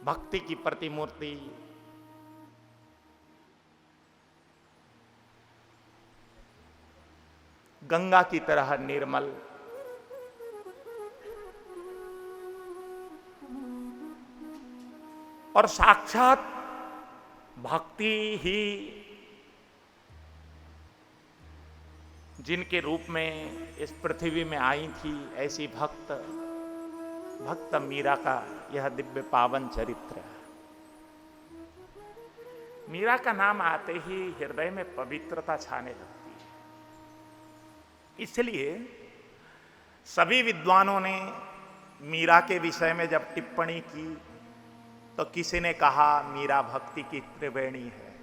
भक्ति की प्रतिमूर्ति गंगा की तरह निर्मल, और साक्षात भक्ति ही जिनके रूप में इस पृथ्वी में आई थी, ऐसी भक्त मीरा का यह दिव्य पावन चरित्र। मीरा का नाम आते ही हृदय में पवित्रता छाने लगती है। इसलिए सभी विद्वानों ने मीरा के विषय में जब टिप्पणी की तो किसी ने कहा मीरा भक्ति की त्रिवेणी है,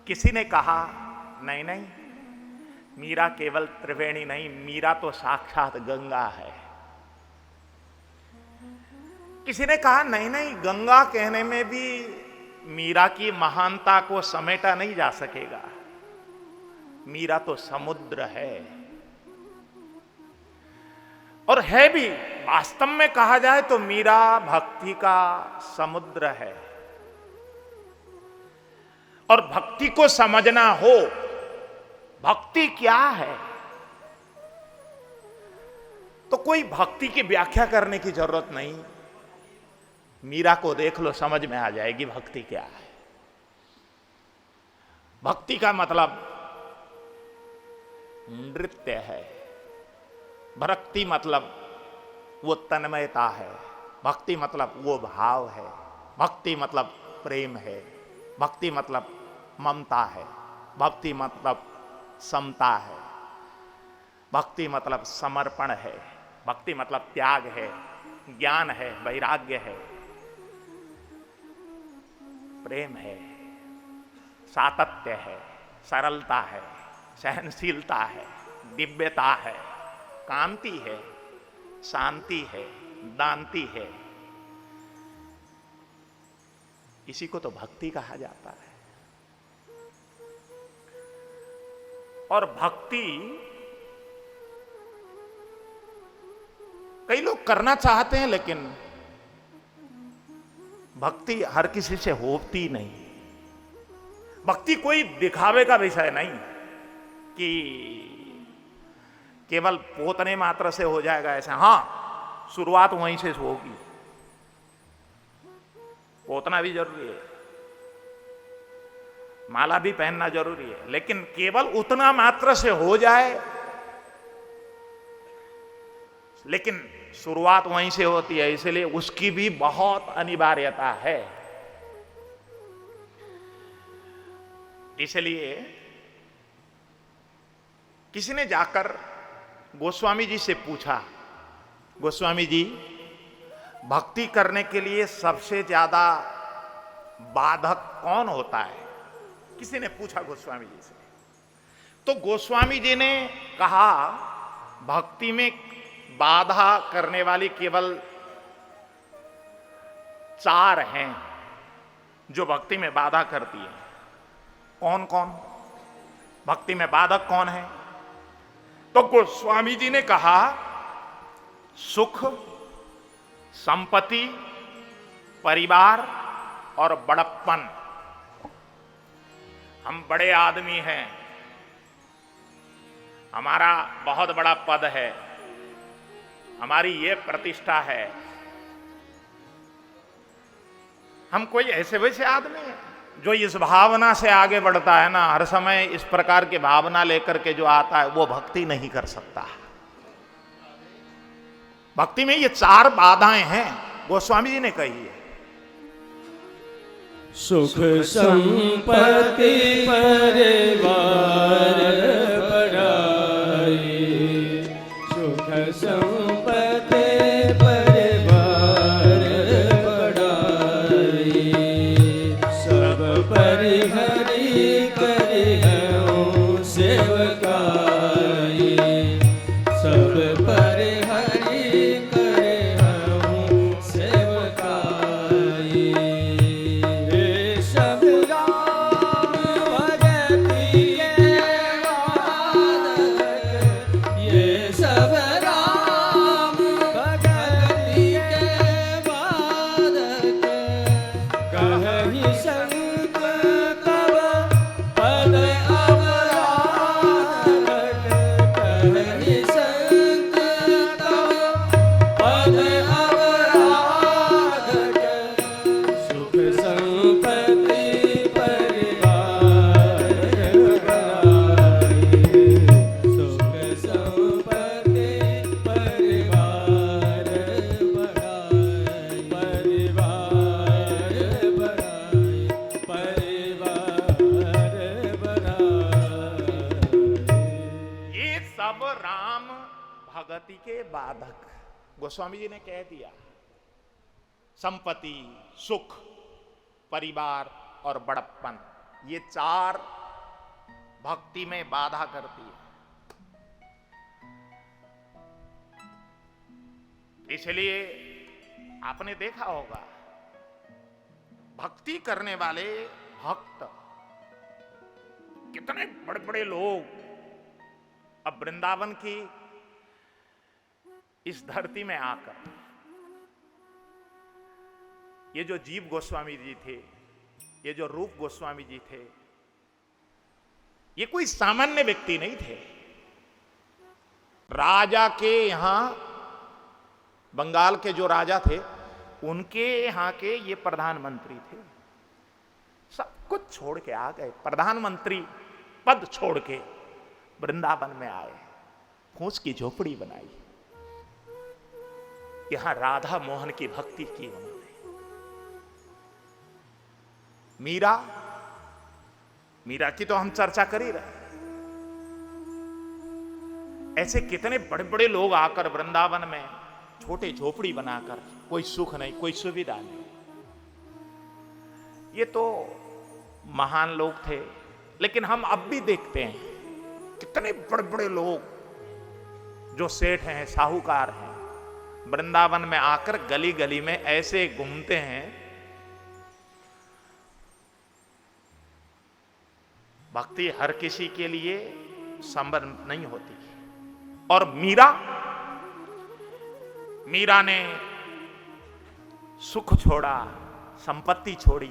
किसी ने कहा नहीं नहीं, मीरा केवल त्रिवेणी नहीं, मीरा तो साक्षात गंगा है। किसी ने कहा नहीं नहीं, गंगा कहने में भी मीरा की महानता को समेटा नहीं जा सकेगा, मीरा तो समुद्र है। और है भी, वास्तव में कहा जाए तो मीरा भक्ति का समुद्र है। और भक्ति को समझना हो, भक्ति क्या है, तो कोई भक्ति की व्याख्या करने की जरूरत नहीं, मीरा को देख लो समझ में आ जाएगी भक्ति क्या है। भक्ति का मतलब नृत्य है, भक्ति मतलब वो तन्मयता है, भक्ति मतलब वो भाव है, भक्ति मतलब प्रेम है, भक्ति मतलब ममता है, भक्ति मतलब समता है, भक्ति मतलब समर्पण है, भक्ति मतलब त्याग है, ज्ञान है, वैराग्य है, प्रेम है, सातत्य है, सरलता है, सहनशीलता है, दिव्यता है, कांति है, शांति है, दांति है। इसी को तो भक्ति कहा जाता है। और भक्ति कई लोग करना चाहते हैं, लेकिन भक्ति हर किसी से होती नहीं। भक्ति कोई दिखावे का विषय नहीं कि केवल पोतने मात्र से हो जाएगा ऐसा। हां, शुरुआत वहीं से होगी, पोतना भी जरूरी है, माला भी पहनना जरूरी है, लेकिन केवल उतना मात्र से हो जाए, लेकिन शुरुआत वहीं से होती है, इसलिए उसकी भी बहुत अनिवार्यता है। इसलिए किसी ने जाकर गोस्वामी जी से पूछा, गोस्वामी जी भक्ति करने के लिए सबसे ज्यादा बाधक कौन होता है? किसी ने पूछा गोस्वामी जी से, तो गोस्वामी जी ने कहा भक्ति में बाधा करने वाली केवल 4 हैं जो भक्ति में बाधा करती है। कौन कौन? भक्ति में बाधक कौन है? तो गोस्वामी जी ने कहा सुख, संपत्ति, परिवार और बड़प्पन। हम बड़े आदमी हैं, हमारा बहुत बड़ा पद है, हमारी ये प्रतिष्ठा है, हम कोई ऐसे वैसे आदमी हैं। जो इस भावना से आगे बढ़ता है ना, हर समय इस प्रकार की भावना लेकर के जो आता है, वो भक्ति नहीं कर सकता। भक्ति में ये 4 बाधाएं हैं, गोस्वामी जी ने कही है। सुख संपत्ति परिवार बढ़ाई, सुख संपत्ति परिवार बढ़ाई, सब परिहरि करिहउँ सेवकाई, सब परिहरि करिहउँ सेवकाई। सब राम भगति बाधक। गोस्वामी जी ने कह दिया, संपत्ति, सुख, परिवार और बड़प्पन, ये चार भक्ति में बाधा करती है। इसलिए आपने देखा होगा, भक्ति करने वाले भक्त, कितने बड़े बड़े लोग अब वृंदावन की इस धरती में आकर, ये जो जीव गोस्वामी जी थे, ये जो रूप गोस्वामी जी थे, ये कोई सामान्य व्यक्ति नहीं थे। राजा के यहां, बंगाल के जो राजा थे, उनके यहां के ये प्रधानमंत्री थे। सब कुछ छोड़ के आ गए, प्रधानमंत्री पद छोड़ के वृंदावन में आए, फूस की झोपड़ी बनाई, यहां राधा मोहन की भक्ति की उन्होंने। मीरा की तो हम चर्चा कर ही रहे। ऐसे कितने बड़े बड़े लोग आकर वृंदावन में छोटे झोपड़ी बनाकर, कोई सुख नहीं, कोई सुविधा नहीं। ये तो महान लोग थे। लेकिन हम अब भी देखते हैं कितने बड़े बड़े लोग जो सेठ हैं, साहूकार हैं, वृंदावन में आकर गली गली में ऐसे घूमते हैं। भक्ति हर किसी के लिए संभव नहीं होती। और मीरा ने सुख छोड़ा, संपत्ति छोड़ी,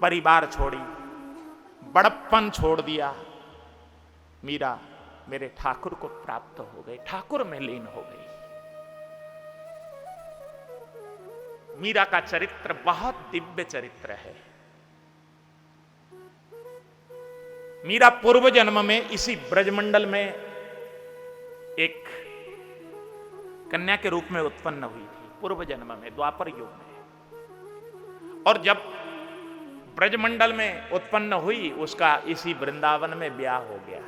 परिवार छोड़ी, बड़प्पन छोड़ दिया। मीरा मेरे ठाकुर को प्राप्त हो गई, ठाकुर में लीन हो गई। मीरा का चरित्र बहुत दिव्य चरित्र है। मीरा पूर्व जन्म में इसी ब्रजमंडल में एक कन्या के रूप में उत्पन्न हुई थी, पूर्व जन्म में, द्वापर युग में। और जब ब्रजमंडल में उत्पन्न हुई, उसका इसी वृंदावन में ब्याह हो गया,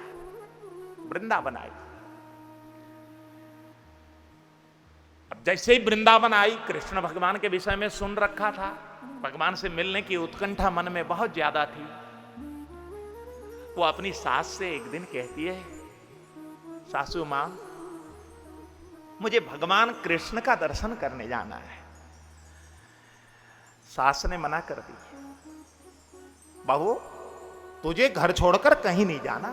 वृंदावन आई। अब जैसे ही वृंदावन आई, कृष्ण भगवान के विषय में सुन रखा था, भगवान से मिलने की उत्कंठा मन में बहुत ज्यादा थी। वो अपनी सास से एक दिन कहती है, सासू मां, मुझे भगवान कृष्ण का दर्शन करने जाना है। सास ने मना कर दी, बहू तुझे घर छोड़कर कहीं नहीं जाना,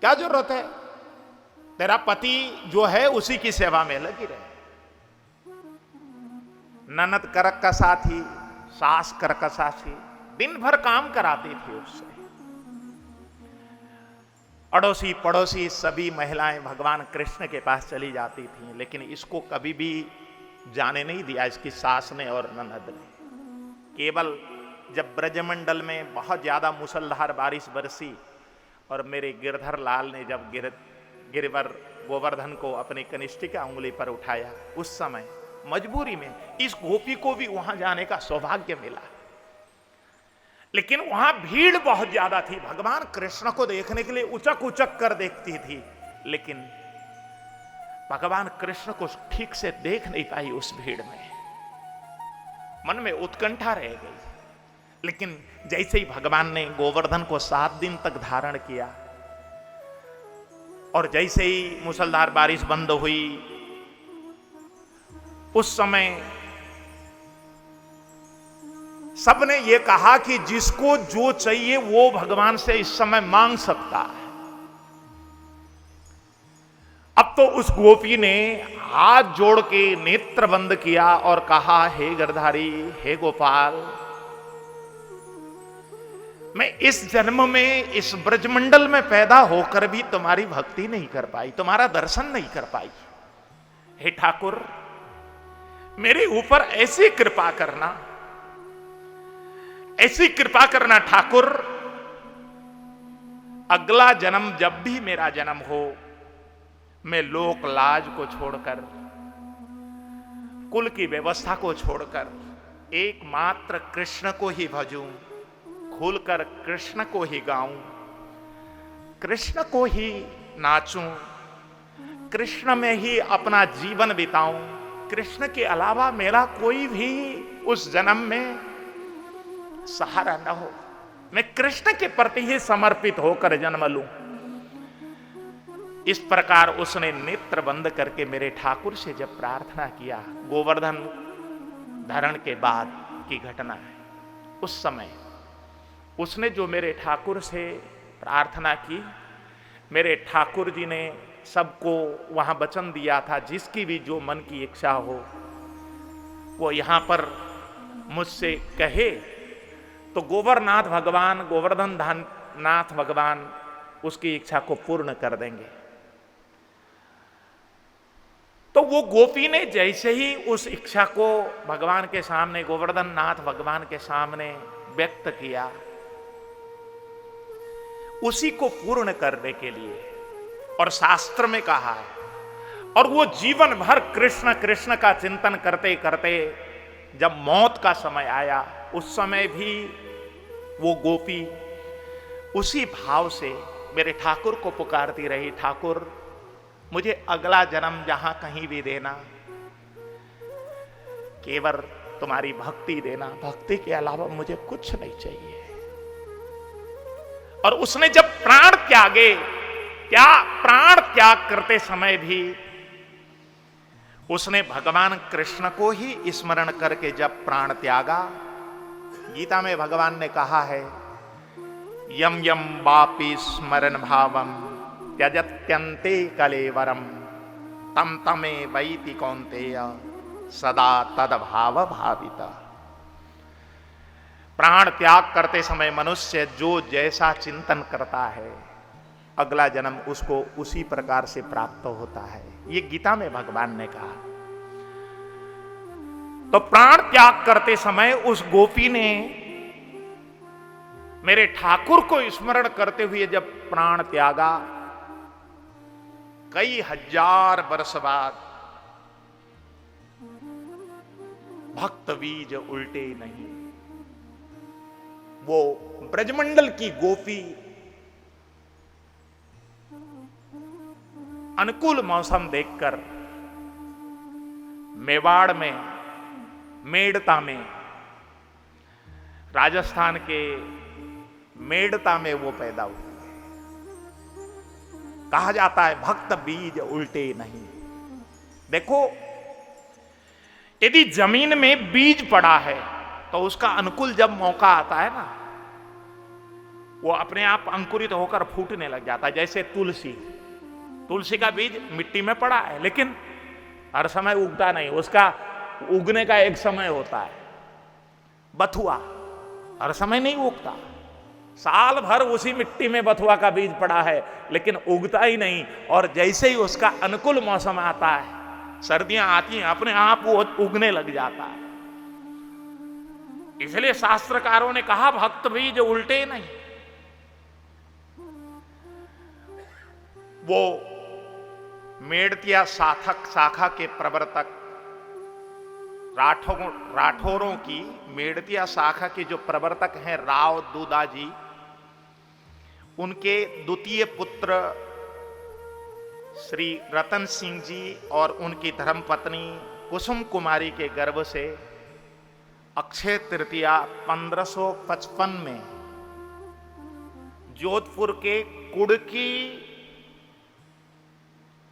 क्या जरूरत है, तेरा पति जो है उसी की सेवा में लगी रहे। ननद करक का साथी, सास करक का साथी, दिन भर काम कराती थी उससे। अड़ोसी पड़ोसी सभी महिलाएं भगवान कृष्ण के पास चली जाती थीं, लेकिन इसको कभी भी जाने नहीं दिया इसकी सास ने और ननद ने। केवल जब ब्रजमंडल में बहुत ज्यादा मूसलधार बारिश बरसी और मेरे गिरधर लाल ने जब गिरवर गोवर्धन को अपनी कनिष्ठिका उंगली पर उठाया, उस समय मजबूरी में इस गोपी को भी वहां जाने का सौभाग्य मिला। लेकिन वहां भीड़ बहुत ज्यादा थी, भगवान कृष्ण को देखने के लिए उचक उचक कर देखती थी, लेकिन भगवान कृष्ण को ठीक से देख नहीं पाई उस भीड़ में। मन में उत्कंठा रह गई। लेकिन जैसे ही भगवान ने गोवर्धन को 7 दिन तक धारण किया और जैसे ही मूसलधार बारिश बंद हुई, उस समय सबने ये कहा कि जिसको जो चाहिए वो भगवान से इस समय मांग सकता है। अब तो उस गोपी ने हाथ जोड़ के नेत्र बंद किया और कहा, हे गिरधारी, हे गोपाल, मैं इस जन्म में इस ब्रजमंडल में पैदा होकर भी तुम्हारी भक्ति नहीं कर पाई, तुम्हारा दर्शन नहीं कर पाई। हे ठाकुर, मेरे ऊपर ऐसी कृपा करना, ऐसी कृपा करना ठाकुर, अगला जन्म जब भी मेरा जन्म हो, मैं लोक लाज को छोड़कर, कुल की व्यवस्था को छोड़कर एकमात्र कृष्ण को ही भजूं, खुलकर कृष्ण को ही गाऊं, कृष्ण को ही नाचूं, कृष्ण में ही अपना जीवन बिताऊं, कृष्ण के अलावा मेरा कोई भी उस जन्म में सहारा न हो, मैं कृष्ण के प्रति ही समर्पित होकर जन्म लूं। इस प्रकार उसने नेत्र बंद करके मेरे ठाकुर से जब प्रार्थना किया, गोवर्धन धरण के बाद की घटना है, उस समय उसने जो मेरे ठाकुर से प्रार्थना की, मेरे ठाकुर जी ने सबको वहां वचन दिया था, जिसकी भी जो मन की इच्छा हो वो यहां पर मुझसे कहे तो गोवर्धनाथ भगवान, गोवर्धन नाथ भगवान उसकी इच्छा को पूर्ण कर देंगे। तो वो गोपी ने जैसे ही उस इच्छा को भगवान के सामने, गोवर्धन नाथ भगवान के सामने व्यक्त किया, उसी को पूर्ण करने के लिए, और शास्त्र में कहा है, और वो जीवन भर कृष्ण कृष्ण का चिंतन करते करते जब मौत का समय आया, उस समय भी वो गोपी उसी भाव से मेरे ठाकुर को पुकारती रही, ठाकुर मुझे अगला जन्म जहां कहीं भी देना, केवल तुम्हारी भक्ति देना, भक्ति के अलावा मुझे कुछ नहीं चाहिए। और उसने जब प्राण त्यागे, क्या प्राण त्याग करते समय भी उसने भगवान कृष्ण को ही स्मरण करके जब प्राण त्यागा, गीता में भगवान ने कहा है, यम यम वापि स्मरण भावम त्यजत्यन्ते कलेवरम तम तमे वैति कौन्तेय सदा तद भाव भाविता। प्राण त्याग करते समय मनुष्य जो जैसा चिंतन करता है, अगला जन्म उसको उसी प्रकार से प्राप्त होता है, ये गीता में भगवान ने कहा। तो प्राण त्याग करते समय उस गोपी ने मेरे ठाकुर को स्मरण करते हुए जब प्राण त्यागा, कई हजार वर्ष बाद भक्त बीज उल्टे नहीं, वो ब्रजमंडल की गोपी अनुकूल मौसम देखकर मेवाड़ में, मेड़ता में, राजस्थान के मेड़ता में वो पैदा हुई। कहा जाता है भक्त बीज उल्टे नहीं। देखो, यदि जमीन में बीज पड़ा है तो उसका अनुकूल जब मौका आता है ना, वो अपने आप अंकुरित होकर फूटने लग जाता है। जैसे तुलसी का बीज मिट्टी में पड़ा है, लेकिन हर समय उगता नहीं, उसका उगने का एक समय होता है। बथुआ हर समय नहीं उगता, साल भर उसी मिट्टी में बथुआ का बीज पड़ा है, लेकिन उगता ही नहीं। और जैसे ही उसका अनुकूल मौसम आता है, सर्दियां आती हैं, अपने आप वो उगने लग जाता है। इसलिए शास्त्रकारों ने कहा भक्त बीज उल्टे नहीं। वो मेड़तिया शाखा के प्रवर्तक, राठौरों की मेड़तिया शाखा के जो प्रवर्तक हैं राव दूदाजी, उनके द्वितीय पुत्र श्री रतन सिंह जी और उनकी धर्मपत्नी कुसुम कुमारी के गर्भ से अक्षय तृतीया 1555 में जोधपुर के कुड़की,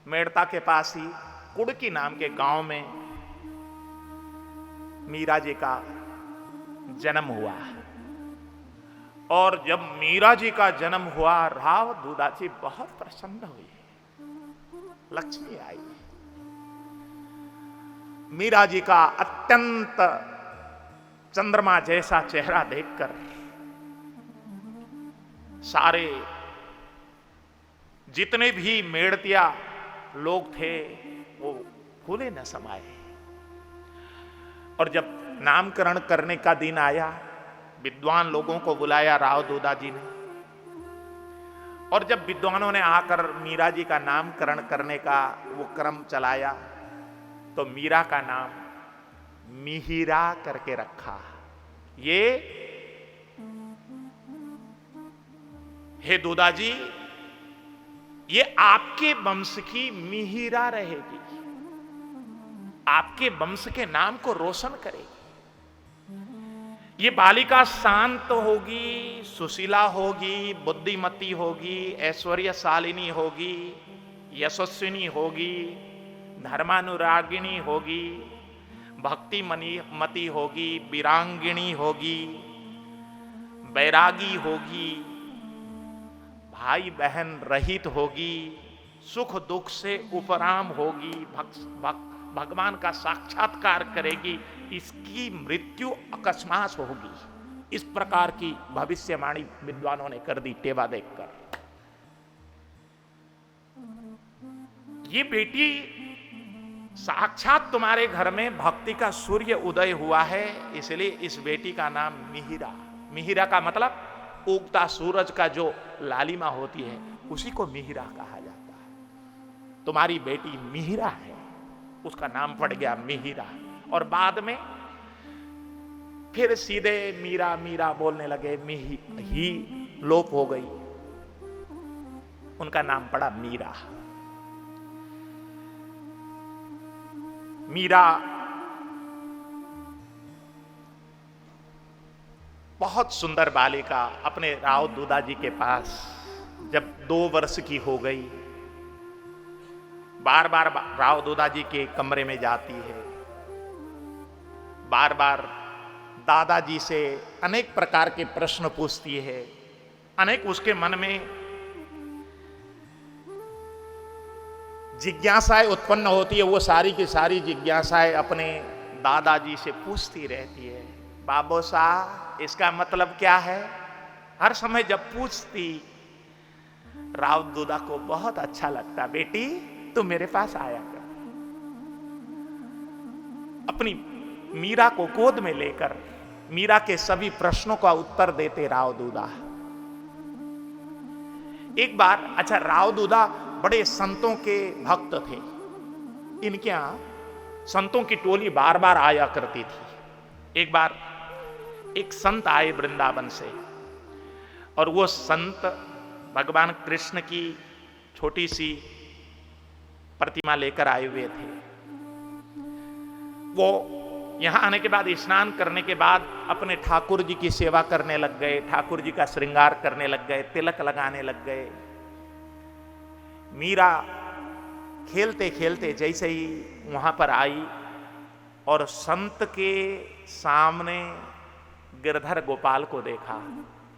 मेड़ता के पास ही कुड़की नाम के गांव में मीरा जी का जन्म हुआ। और जब मीरा जी का जन्म हुआ, राव दूदाजी बहुत प्रसन्न हुए, लक्ष्मी आई। मीरा जी का अत्यंत चंद्रमा जैसा चेहरा देखकर सारे जितने भी मेड़तिया लोग थे वो फूले न समाये। और जब नामकरण करने का दिन आया, विद्वान लोगों को बुलाया राव दूदाजी ने, और जब विद्वानों ने आकर मीरा जी का नामकरण करने का वो क्रम चलाया, तो मीरा का नाम मिहिरा करके रखा। ये हे दूदाजी, ये आपके वंश की मिहिरा रहेगी, आपके वंश के नाम को रोशन करेगी। ये बालिका शांत होगी, सुशीला होगी, बुद्धिमती होगी, ऐश्वर्यशालिनी होगी, यशस्विनी होगी, धर्मानुरागिणी होगी, भक्ति मती होगी, वीरांगिणी होगी, बैरागी होगी, भाई बहन रहित होगी, सुख दुख से उपराम होगी, भगवान का साक्षात्कार करेगी, इसकी मृत्यु अकस्मात होगी। इस प्रकार की भविष्यवाणी विद्वानों ने कर दी टेवा देखकर। ये बेटी साक्षात तुम्हारे घर में भक्ति का सूर्य उदय हुआ है, इसलिए इस बेटी का नाम मिहिरा। मिहिरा का मतलब उगता सूरज का जो लालिमा होती है उसी को मिहिरा कहा जाता है। तुम्हारी बेटी मिहिरा है, उसका नाम पड़ गया मिहिरा। और बाद में फिर सीधे मीरा मीरा बोलने लगे, मिही ही लोप हो गई, उनका नाम पड़ा मीरा। मीरा बहुत सुंदर बालिका अपने राव दूदा जी के पास जब 2 वर्ष की हो गई, बार बार राव दूदा जी के कमरे में जाती है, बार बार दादाजी से अनेक प्रकार के प्रश्न पूछती है, अनेक उसके मन में जिज्ञासाएं उत्पन्न होती है। वो सारी की सारी जिज्ञासाएं अपने दादाजी से पूछती रहती है। बाबू साहब इसका मतलब क्या है? हर समय जब पूछती राव दूदा को बहुत अच्छा लगता, बेटी तू मेरे पास आया कर। अपनी मीरा को गोद में लेकर मीरा के सभी प्रश्नों का उत्तर देते राव दूदा। एक बार, अच्छा राव दूदा बड़े संतों के भक्त थे, इनके यहां संतों की टोली बार बार आया करती थी। एक बार एक संत आए वृंदावन से, और वो संत भगवान कृष्ण की छोटी सी प्रतिमा लेकर आए हुए थे। वो यहां आने के बाद स्नान करने के बाद अपने ठाकुर जी की सेवा करने लग गए, ठाकुर जी का श्रृंगार करने लग गए, तिलक लगाने लग गए। मीरा खेलते खेलते जैसे ही वहां पर आई और संत के सामने गिरधर गोपाल को देखा,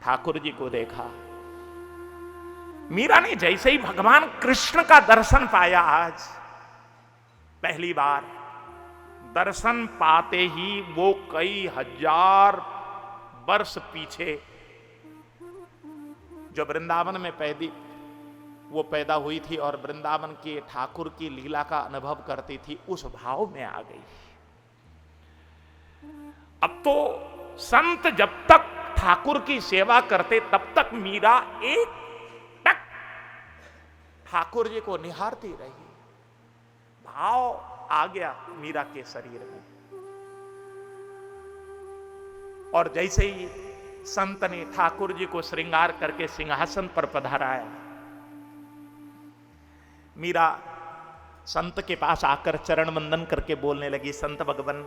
ठाकुर जी को देखा, मीरा ने जैसे ही भगवान कृष्ण का दर्शन पाया, आज पहली बार दर्शन पाते ही वो कई हजार वर्ष पीछे जो वृंदावन में पैदा हुई थी और वृंदावन के ठाकुर की लीला का अनुभव करती थी, उस भाव में आ गई। अब तो संत जब तक ठाकुर की सेवा करते तब तक मीरा एक टक ठाकुर जी को निहारती रही। भाव आ गया मीरा के शरीर में, और जैसे ही संत ने ठाकुर जी को श्रृंगार करके सिंहासन पर पधाराया, मीरा संत के पास आकर चरण वंदन करके बोलने लगी, संत भगवान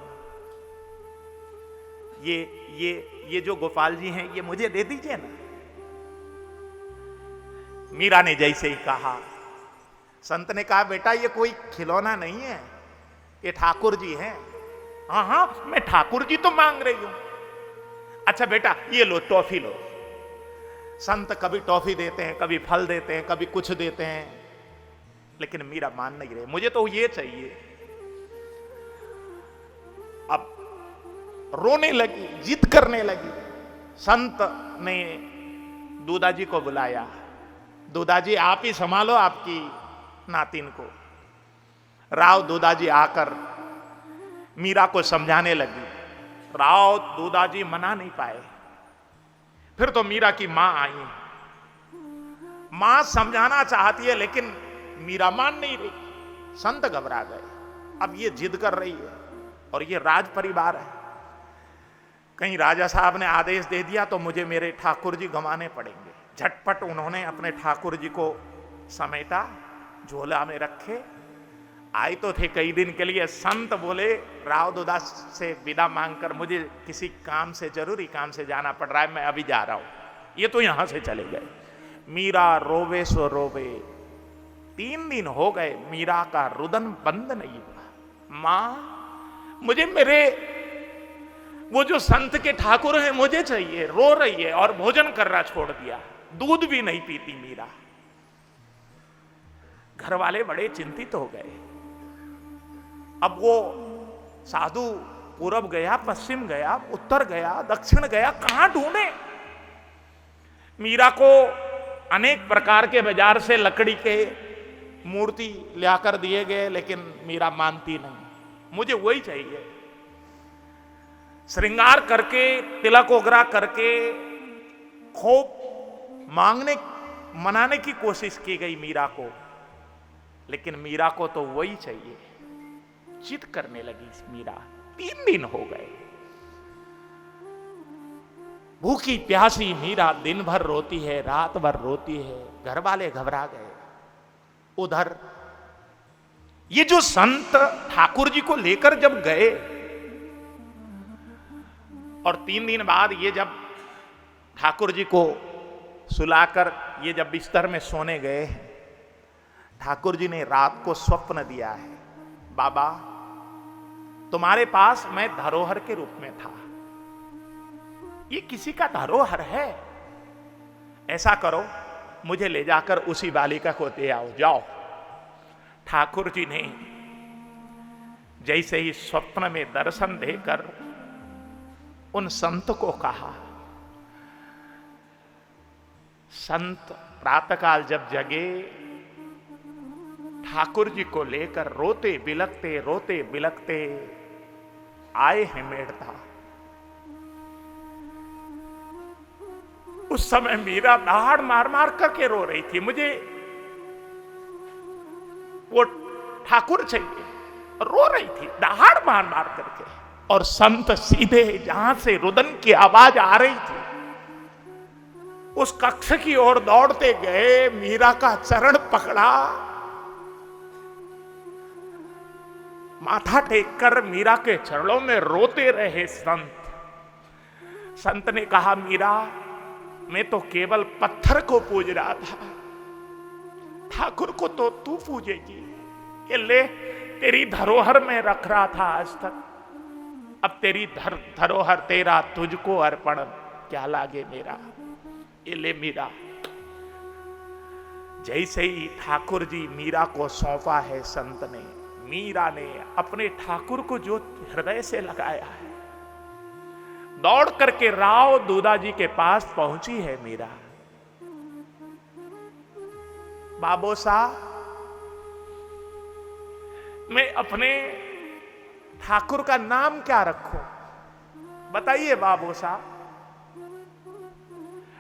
ये जो गोपाल जी हैं ये मुझे दे दीजिए ना। मीरा ने जैसे ही कहा, संत ने कहा बेटा ये कोई खिलौना नहीं है, ये ठाकुर जी हैं। हाँ हाँ मैं ठाकुर जी तो मांग रही हूं। अच्छा बेटा ये लो टॉफी लो। संत कभी टॉफी देते हैं, कभी फल देते हैं, कभी कुछ देते हैं, लेकिन मीरा मान नहीं रहे, मुझे तो ये चाहिए। अब रोने लगी, जिद करने लगी। संत ने दूदा जी को बुलाया, दूदा जी आप ही संभालो आपकी नातिन को। राव दूदा जी आकर मीरा को समझाने लगी। राव दूदा जी मना नहीं पाए। फिर तो मीरा की मां आई। मां समझाना चाहती है लेकिन मीरा मान नहीं रही। संत घबरा गए, अब ये जिद कर रही है और ये राज परिवार है, कहीं राजा साहब ने आदेश दे दिया तो मुझे मेरे ठाकुर जी गंवाने पड़ेंगे। झटपट उन्होंने अपने ठाकुर जी को समेटा, झोला में रखे। आए तो थे कई दिन के लिए। संत बोले राव दुदास से विदा मांगकर, मुझे किसी काम से, जरूरी काम से जाना पड़ रहा है, मैं अभी जा रहा हूं। ये तो यहां से चले गए। मीरा रोवे सो रोवे। 3 दिन हो गए, मीरा का रुदन बंद नहीं हुआ। मां, मुझे मेरे वो जो संत के ठाकुर हैं मुझे चाहिए। रो रही है और भोजन करना छोड़ दिया। दूध भी नहीं पीती मीरा। घर वाले बड़े चिंतित हो गए। अब वो साधु पूरब गया, पश्चिम गया, उत्तर गया, दक्षिण गया, कहां ढूंढे। मीरा को अनेक प्रकार के बाजार से लकड़ी के मूर्ति लाकर दिए गए, लेकिन मीरा मानती नहीं, मुझे वही चाहिए। श्रृंगार करके, तिलक ओगरा करके खूब मनाने की कोशिश की गई मीरा को, लेकिन मीरा को तो वही चाहिए। जिद करने लगी मीरा। 3 दिन हो गए। भूखी प्यासी मीरा दिन भर रोती है, रात भर रोती है। घर वाले घबरा गए। उधर ये जो संत ठाकुर जी को लेकर जब गए और 3 दिन बाद ये जब ठाकुर जी को सुलाकर ये जब बिस्तर में सोने गए, ठाकुर जी ने रात को स्वप्न दिया है, बाबा तुम्हारे पास मैं धरोहर के रूप में था। ये किसी का धरोहर है। ऐसा करो, मुझे ले जाकर उसी बालिका को दे आओ, जाओ। ठाकुर जी ने जैसे ही स्वप्न में दर्शन देकर उन संत को कहा। संत प्रातःकाल जब जगे, ठाकुर जी को लेकर रोते बिलखते आए हैं मेड़ता। उस समय मीरा दहाड़ मार मार करके रो रही थी, मुझे वो ठाकुर चाहिए, रो रही थी दहाड़ मार मार करके। और संत सीधे जहां से रुदन की आवाज आ रही थी उस कक्ष की ओर दौड़ते गए, मीरा का चरण पकड़ा, माथा टेककर मीरा के चरणों में रोते रहे संत। संत ने कहा, मीरा मैं तो केवल पत्थर को पूज रहा था, ठाकुर को तो तू पूजेगी। ये ले, तेरी धरोहर में रख रहा था आज तक, अब तेरी धरोहर तेरा, तुझको अर्पण, क्या लागे मेरा। ये ले मीरा। जैसे ही ठाकुर जी मीरा को सौंपा है संत ने, मीरा ने अपने ठाकुर को जो हृदय से लगाया है, दौड़ करके राव दूदा जी के पास पहुंची है मीरा। बाबू साहब, मैं अपने ठाकुर का नाम क्या रखूं, बताइए बाबू साहब।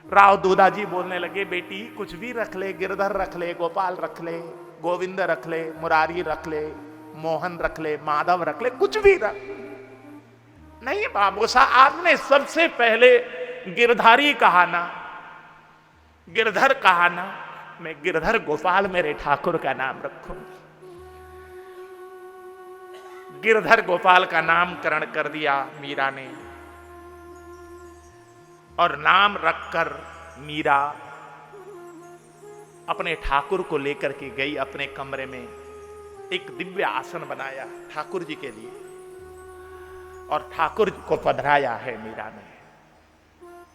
राव दूदा जी बोलने लगे, बेटी कुछ भी रख ले, गिरधर रख ले, गोपाल रख ले, गोविंद रख ले, मुरारी रख ले, मोहन रख ले, माधव रख ले, कुछ भी रख। नहीं बाबू साहब, आपने सबसे पहले गिरधारी कहा ना, गिरधर कहा ना, मैं गिरधर गोपाल मेरे ठाकुर का नाम रखूंगी। गिरधर गोपाल का नामकरण कर दिया मीरा ने, और नाम रखकर मीरा अपने ठाकुर को लेकर के गई अपने कमरे में। एक दिव्य आसन बनाया ठाकुर जी के लिए और ठाकुर जी को पधराया है मीरा ने।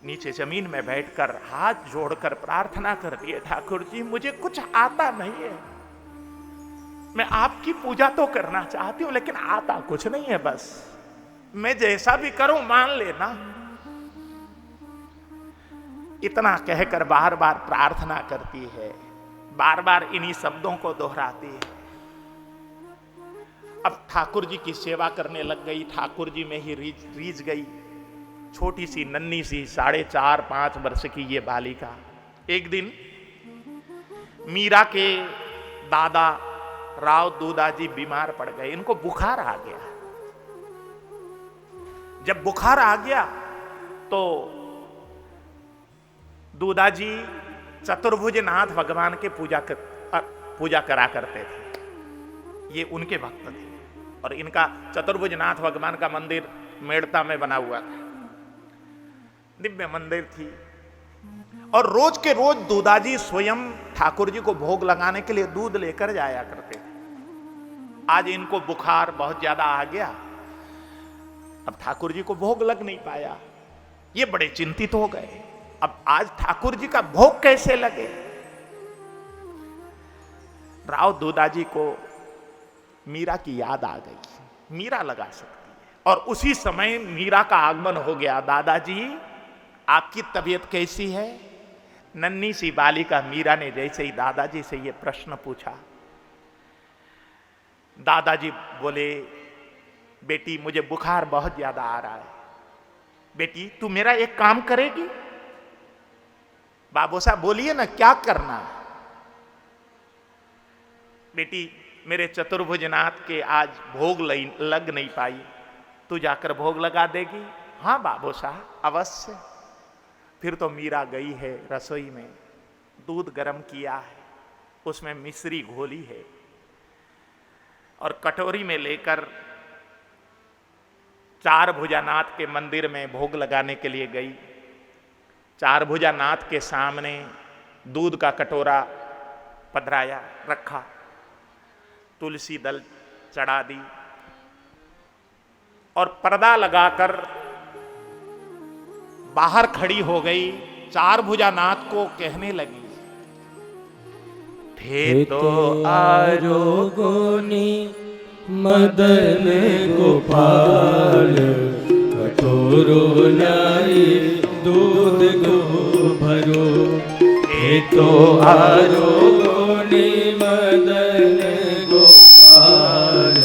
नीचे जमीन में बैठकर हाथ जोड़कर प्रार्थना कर दिए, ठाकुर जी मुझे कुछ आता नहीं है, मैं आपकी पूजा तो करना चाहती हूं लेकिन आता कुछ नहीं है, बस मैं जैसा भी करूं मान लेना। इतना कहकर बार बार प्रार्थना करती है, बार बार इन्हीं शब्दों को दोहराती है। अब ठाकुर जी की सेवा करने लग गई, ठाकुर जी में ही रीझ गई। छोटी सी नन्ही सी 4.5-5 वर्ष की ये बालिका। एक दिन मीरा के दादा राव दूदा जी बीमार पड़ गए, इनको बुखार आ गया। जब बुखार आ गया तो दूदा जी चतुर्भुज नाथ भगवान के पूजा पूजा करा करते थे। ये उनके भक्त थे। और इनका चतुर्भुजनाथ भगवान का मंदिर मेड़ता में बना हुआ था, दिव्य मंदिर थी। और रोज के रोज दूधाजी स्वयं ठाकुर जी को भोग लगाने के लिए दूध लेकर जाया करते थे। आज इनको बुखार बहुत ज्यादा आ गया, अब ठाकुर जी को भोग लग नहीं पाया। ये बड़े चिंतित हो गए, अब आज ठाकुर जी का भोग कैसे लगे। राव दूधाजी को मीरा की याद आ गई, मीरा लगा सकती है। और उसी समय मीरा का आगमन हो गया। दादाजी आपकी तबीयत कैसी है? नन्ही सी बालिका मीरा ने जैसे ही दादाजी से यह प्रश्न पूछा, दादाजी बोले, बेटी मुझे बुखार बहुत ज्यादा आ रहा है। बेटी तू मेरा एक काम करेगी? बाबू साहब बोलिए ना, क्या करना? बेटी मेरे चतुर्भुजनाथ के आज भोग लग नहीं पाई, तू जाकर भोग लगा देगी? हाँ बाबू साहब अवश्य। फिर तो मीरा गई है रसोई में, दूध गर्म किया है, उसमें मिश्री घोली है और कटोरी में लेकर चार भुजानाथ के मंदिर में भोग लगाने के लिए गई। चार भुजानाथ के सामने दूध का कटोरा पधराया, रखा, तुलसी दल चढ़ा दी और पर्दा लगाकर बाहर खड़ी हो गई। चार भुजानाथ को कहने लगी, थे तो आरोगोनी मदन गोपाल, कटोरो लाई दूध को भरो। हे तो आरोगोनी मदन गोपाल,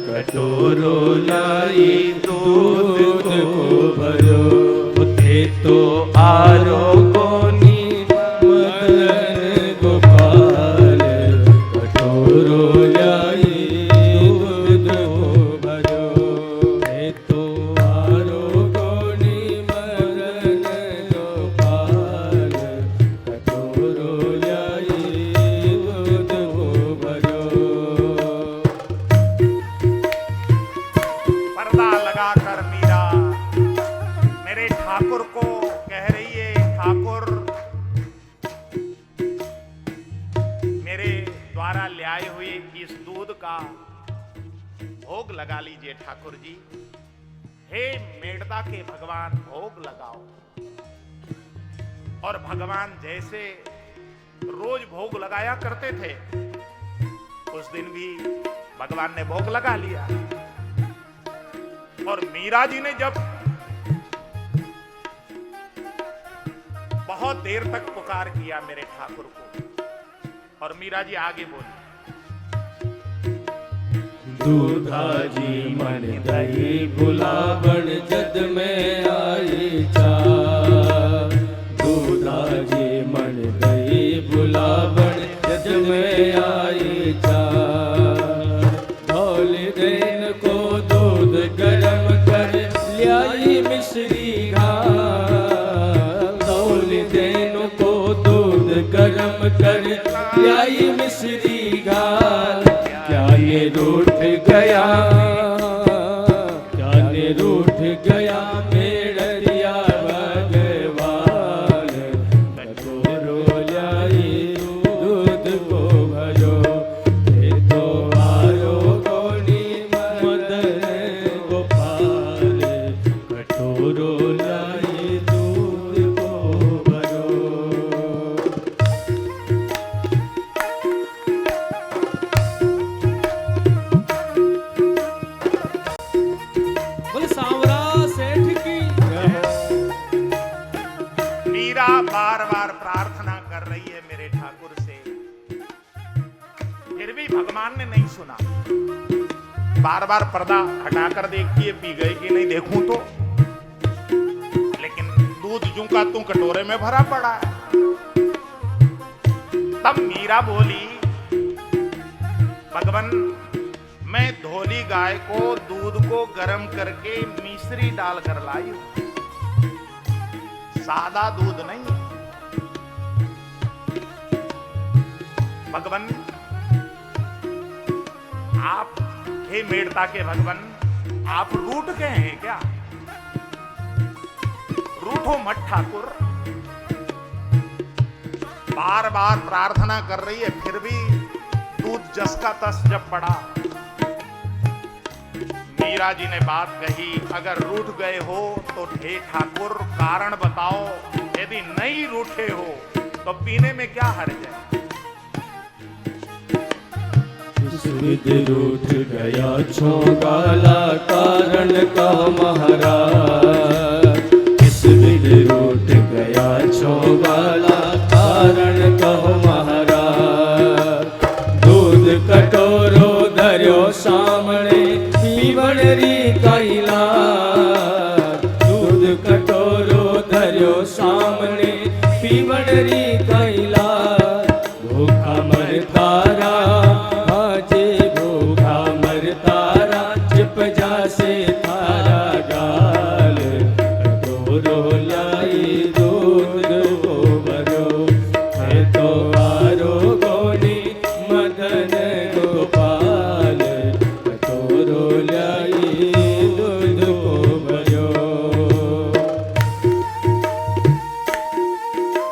कटोरो लाई दूध को भरो। हे तो आरोगोनी मदन गोपाल, कटोरो लाई दूध को भरो। हे तो आरोगोनी मदन गोपाल, कटोरो लाई दूध को भरो। पर्दा लगाकर मीरा मेरे ठाकुर को कह रही है, ठाकुर मेरे द्वारा ले आए हुए इस दूध का भोग लगा लीजिए ठाकुर जी। हे मेड़ता के भगवान भोग लगाओ। और भगवान जैसे रोज भोग लगाया करते थे, उस दिन भी भगवान ने भोग लगा लिया। और मीरा जी ने जब बहुत देर तक पुकार किया मेरे ठाकुर को, और मीरा जी आगे बोली, दूधाजी मन दही बुलावन जद में आई चा। दूधाजी मन दही बुलावन जद में आई चा। धौल देन को दूध गरम कर ल्याई मिश्री घाल। धौल देन को दूध गरम कर ल्याई मिश्री घाल। क्या ये रूठ गया, क्या ये रूठ गया मेड़िया भगवान। कटोरो लाई दूध को भरो। हे तो आरोगोनी मदन गोपाल, कटोरो लाई दूध को भरो। मीरा बार बार प्रार्थना कर रही है मेरे ठाकुर से, फिर भी भगवान ने नहीं सुना। बार बार पर्दा हटाकर देखती है पी गए कि नहीं, देखूं तो, लेकिन दूध जू का तू कटोरे में भरा पड़ा है। तब मीरा बोली, भगवान मैं धोली गाय को दूध को गर्म करके मिश्री डालकर लाई हूं, सादा दूध नहीं। भगवान आप हे मेड़ता के भगवान, आप रूठ गए हैं क्या? रूठो मत ठाकुर। बार बार प्रार्थना कर रही है, फिर भी दूध जस का तस जब पड़ा। मीरा जी ने बात कही, अगर रूठ गए हो तो हे ठाकुर कारण बताओ, यदि नहीं रूठे हो तो पीने में क्या हर्ज है? इस विधि रूठ गया छो गाला, कारण कहो महाराज। इस विधि रूठ गया छो गाला, कारण कहो महाराज। दूध कटोरो धर्यो सामने, पीवण री कैला। दूध कटोरो धर्यो सामने, पीवण री कैला। भूखा मर तारा, हाजे भूखा मर तारा, चिप जासे थारा गाल। कटोरो लाई दूध को भरो, है तो आरो गोनी मदन गोपाल। कटोरो लाई दूध को भरो।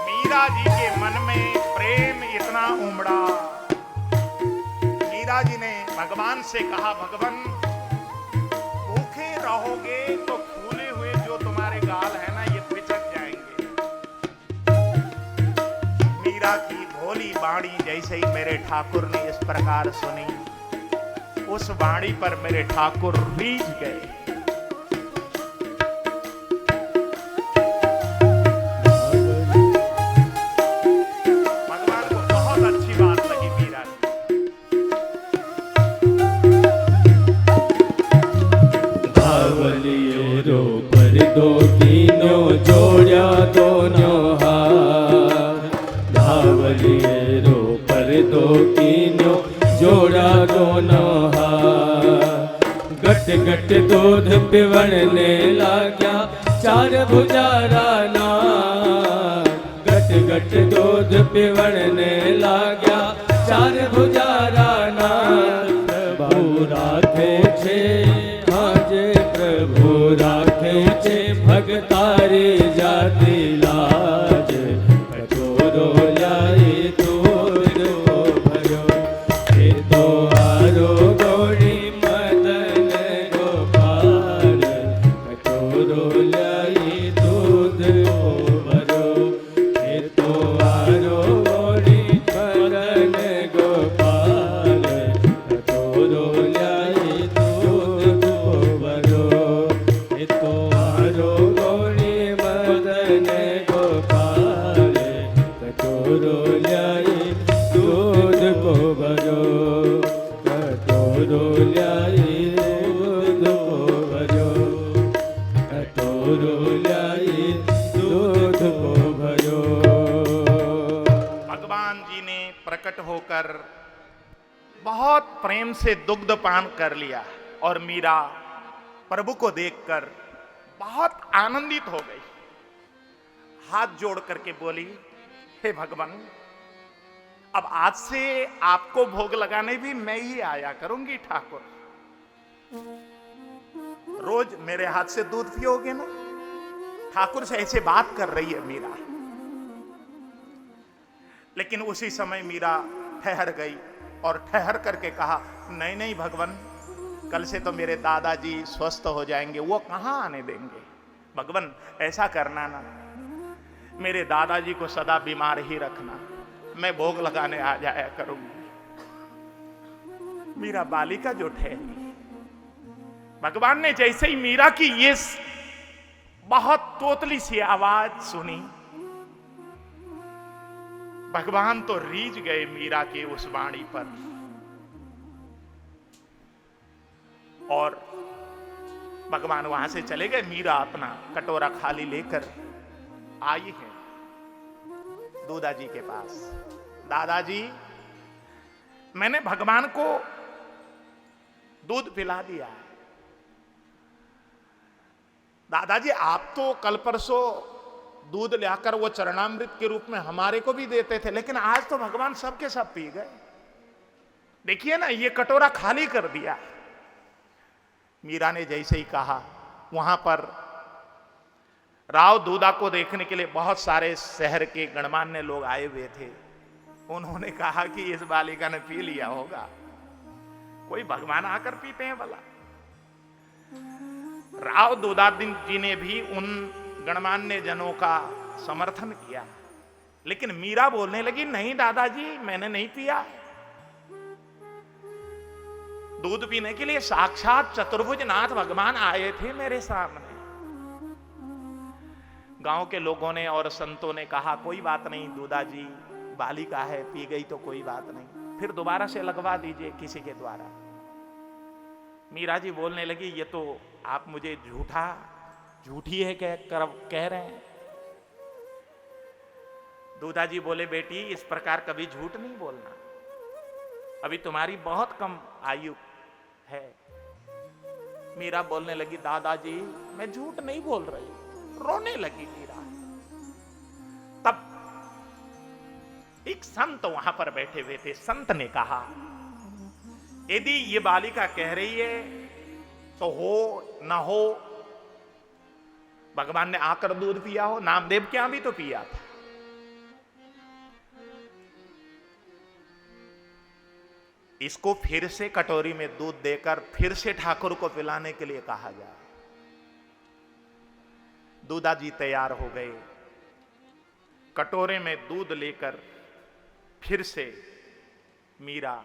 मीरा जी के मन में प्रेम इतना उमड़ा। मीरा जी ने भगवान से कहा, भगवान भूखे रहोगे तो फूले हुए जो तुम्हारे गाल है ना, ये पिचक जाएंगे। मीरा की भोली वाणी जैसे ही मेरे ठाकुर ने इस प्रकार सुनी, उस वाणी पर मेरे ठाकुर रीझ गए। भगवान को बहुत अच्छी बात लगी मीरा की। धावलिए रो पर दो तीनों, जोड़ा दोनों हाथ। धावलिए रो पर दो तीनों, जोड़ा दोनों हाथ। गट गट दूध पिवड़ने लाग्या, चार भुजारा नार। गट गट दूध पिवड़ने लाग्या, चार भुजारा नार। प्रभु राखे छे, हाजे प्रभु राखे छे, भगतारी जाति लाज। कटोरो लाई दूध को भरो, हे तो आरो गोड़ी मदन गोपाल। कटोरो लाई दूध को भरो, हे तो आरो गोड़ी मदन गोपाल। कटोरो लाई दूध को भरो, हे तो आरो गोड़ी मदन गोपाल। कटोरो लाई दूध को भरो, कटोरो लाई दूध को भरो, कटोरो लाई दूध को भरो। भगवान जी ने प्रकट होकर बहुत प्रेम से दुग्ध पान कर लिया और मीरा प्रभु को देखकर बहुत आनंदित हो गई। हाथ जोड़ करके बोली, हे भगवान, अब आज से आपको भोग लगाने भी मैं ही आया करूंगी ठाकुर। रोज मेरे हाथ से दूध पियोगे ना? ठाकुर से ऐसे बात कर रही है मीरा। लेकिन उसी समय मीरा ठहर गई और ठहर करके कहा, नहीं नहीं भगवान, कल से तो मेरे दादाजी स्वस्थ हो जाएंगे, वो कहां आने देंगे। भगवान ऐसा करना ना, मेरे दादाजी को सदा बीमार ही रखना, मैं भोग लगाने आ जाया करूंगी। मीरा बालिका जो ठहरी, भगवान ने जैसे ही मीरा की ये बहुत तोतली सी आवाज सुनी, भगवान तो रीझ गए मीरा के उस वाणी पर। और भगवान वहां से चले गए। मीरा अपना कटोरा खाली लेकर आई है दादाजी के पास। दादाजी, मैंने भगवान को दूध पिला दिया है। दादाजी, आप तो कल परसों दूध लाकर वो चरणामृत के रूप में हमारे को भी देते थे, लेकिन आज तो भगवान सबके सब पी गए। देखिए ना, ये कटोरा खाली कर दिया। मीरा ने जैसे ही कहा, वहां पर राव दूधा को देखने के लिए बहुत सारे शहर के गणमान्य लोग आए हुए थे। उन्होंने कहा कि इस बालिका ने पी लिया होगा, कोई भगवान आकर पीते हैं भला। राव दूधादिन जी ने भी उन गणमान्य जनों का समर्थन किया, लेकिन मीरा बोलने लगी, नहीं दादाजी, मैंने नहीं पिया। दूध पीने के लिए साक्षात चतुर्भुज नाथ भगवान आए थे मेरे सामने। गांव के लोगों ने और संतों ने कहा, कोई बात नहीं दूधाजी, बालिका है, पी गई तो कोई बात नहीं, फिर दोबारा से लगवा दीजिए किसी के द्वारा। मीरा जी बोलने लगी, ये तो आप मुझे झूठी है कह रहे हैं। दूधाजी बोले, बेटी इस प्रकार कभी झूठ नहीं बोलना, अभी तुम्हारी बहुत कम आयु है। मीरा बोलने लगी, दादाजी मैं झूठ नहीं बोल रही। रोने लगी मीरा। तब एक संत वहां पर बैठे हुए थे। संत ने कहा, यदि ये बालिका कह रही है तो हो ना हो, भगवान ने आकर दूध पिया हो, नामदेव के यहां भी तो पिया था। इसको फिर से कटोरी में दूध देकर फिर से ठाकुर को पिलाने के लिए कहा जाए। दूधाजी तैयार हो गए, कटोरे में दूध लेकर फिर से मीरा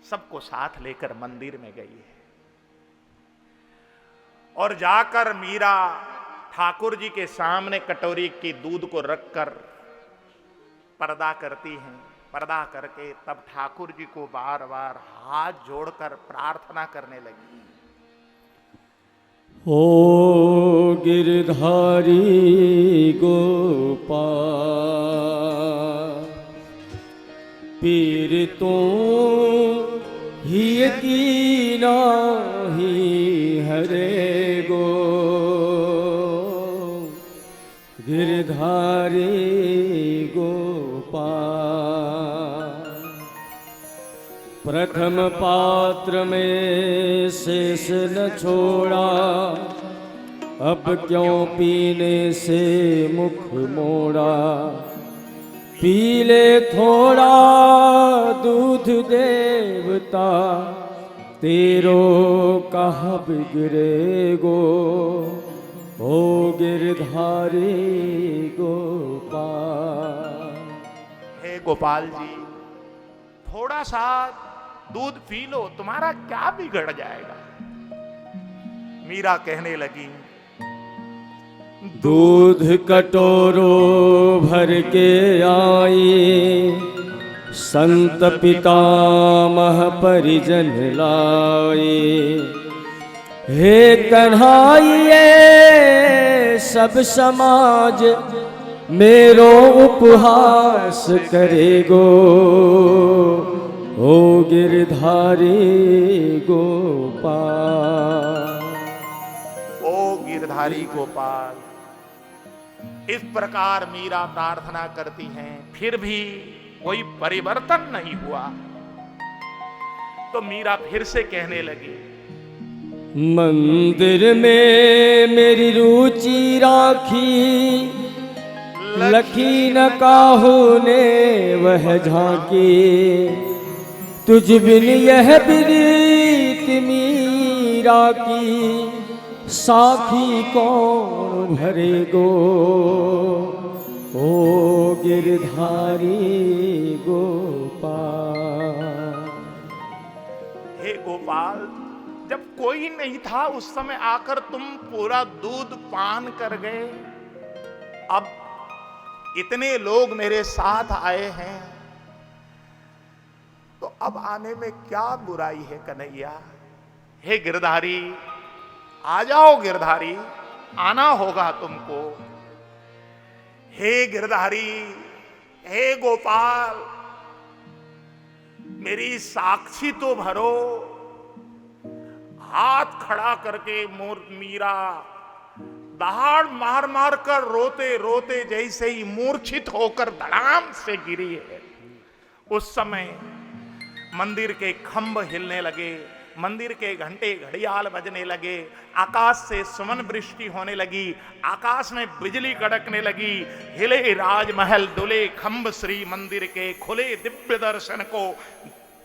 सबको साथ लेकर मंदिर में गई है। और जाकर मीरा ठाकुर जी के सामने कटोरी की दूध को रखकर पर्दा करती हैं। पर्दा करके तब ठाकुर जी को बार बार हाथ जोड़कर प्रार्थना करने लगी। ओ गिरधारी गोपाल, पीर तो ही की नाही हरे गो, गिरधारी गोपाल। प्रथम पात्र में शेष न छोड़ा, अब क्यों पीने से मुख मोड़ा। पी ले थोड़ा दूध देवता, तेरो कहा बिगड़े गो, ओ गिरधारी गोपाल। हे गोपाल जी, थोड़ा सा दूध पी लो, तुम्हारा क्या बिगड़ जाएगा। मीरा कहने लगी, दूध कटोरो भर के आई, संत पितामह परिजन लाए। हे कन्हाइए सब समाज, मेरो उपहास करेगो, ओ गिरधारी गोपाल। ओ गिरधारी गोपाल। इस प्रकार मीरा प्रार्थना करती हैं, फिर भी कोई परिवर्तन नहीं हुआ। तो मीरा फिर से कहने लगी, मंदिर में मेरी रुचि राखी, लखी न काहू ने वह झांकी। तुझ बिन यह प्रीत मीरा की, साखी कौन भरेगो, ओ गिरधारी गोपाल। हे गोपाल, जब कोई नहीं था उस समय आकर तुम पूरा दूध पान कर गए। अब इतने लोग मेरे साथ आए हैं, तो अब आने में क्या बुराई है कन्हैया। हे गिरधारी, आ जाओ गिरधारी, आना होगा तुमको। हे गिरधारी, हे गोपाल, मेरी साक्षी तो भरो। हाथ खड़ा करके मीरा दहाड़ मार मार कर रोते रोते जैसे ही मूर्छित होकर धड़ाम से गिरी है। उस समय मंदिर के खंभ हिलने लगे, मंदिर के घंटे घड़ियाल बजने लगे, आकाश से सुमन वृष्टि होने लगी, आकाश में बिजली कड़कने लगी, हिले राजमहल, डुले खंभ श्री मंदिर के, खुले दिव्य दर्शन को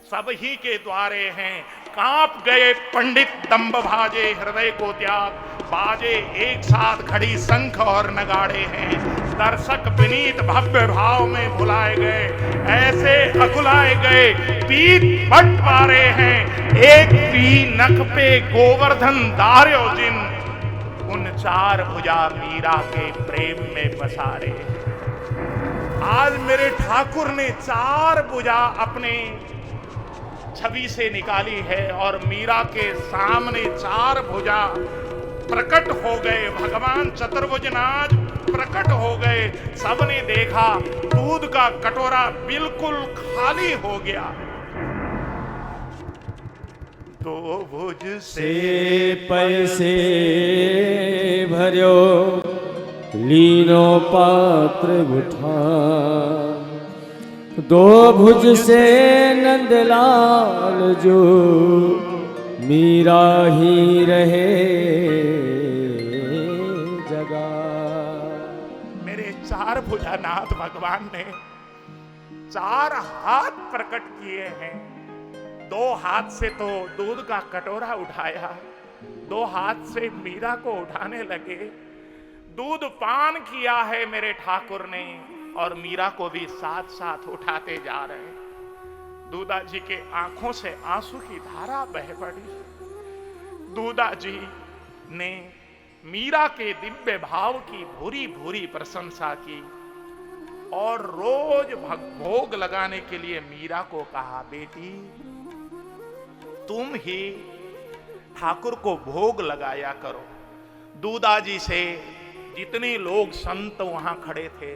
सब ही के द्वारे हैं। कांप गए पंडित दंभ भाजे, हृदय को त्याग बाजे, एक साथ खड़ी शंख और नगाड़े हैं। दर्शक विनीत भव्य भाव में भुलाए गए, ऐसे अकुलाए गए, पीत पट मारे हैं। एक पी नख पे गोवर्धन धार्यो जिन, उन चार भुजा मीरा के प्रेम में बसारे। आज मेरे ठाकुर ने चार भुजा अपने छवि से निकाली है और मीरा के सामने चार भुजा प्रकट हो गए। भगवान चतुर्भुजनाथ प्रकट हो गए। सबने देखा दूध का कटोरा बिल्कुल खाली हो गया। दो भुज से पैसे भर्यो, लीनो पात्र उठा, दो भुज से नंदलाल जो, मीरा ही रहे जगा। मेरे चार भुजानाथ भगवान ने चार हाथ प्रकट किए हैं। दो हाथ से तो दूध का कटोरा उठाया, दो हाथ से मीरा को उठाने लगे। दूध पान किया है मेरे ठाकुर ने और मीरा को भी साथ साथ उठाते जा रहे हैं। दूधा जी के आंखों से आंसू की धारा बह पड़ी। दूधा जी ने मीरा के दिव्य भाव की भूरी भूरी प्रशंसा की और रोज भोग लगाने के लिए मीरा को कहा, बेटी तुम ही ठाकुर को भोग लगाया करो। दूधा जी से जितने लोग संत वहां खड़े थे,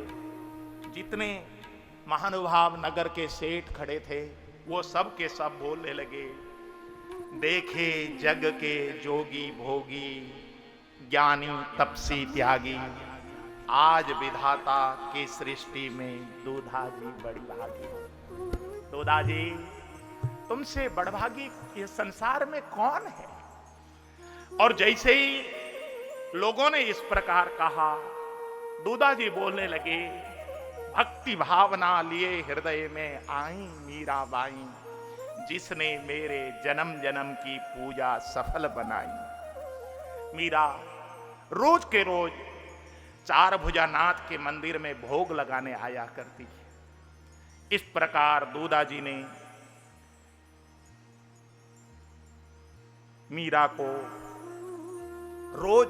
जितने महानुभाव नगर के सेठ खड़े थे, वो सब के सब बोलने लगे, देखे जग के जोगी भोगी, ज्ञानी तपसी त्यागी, आज विधाता की सृष्टि में दूधा जी बड़ी भागी। दूधा जी तुमसे बड़भागी इस संसार में कौन है? और जैसे ही लोगों ने इस प्रकार कहा, दूधा जी बोलने लगे, भक्ति भावना लिए हृदय में आई मीराबाई, जिसने मेरे जन्म जन्म की पूजा सफल बनाई। मीरा रोज के रोज चार भुजानाथ के मंदिर में भोग लगाने आया करती। इस प्रकार दूधा जी ने मीरा को रोज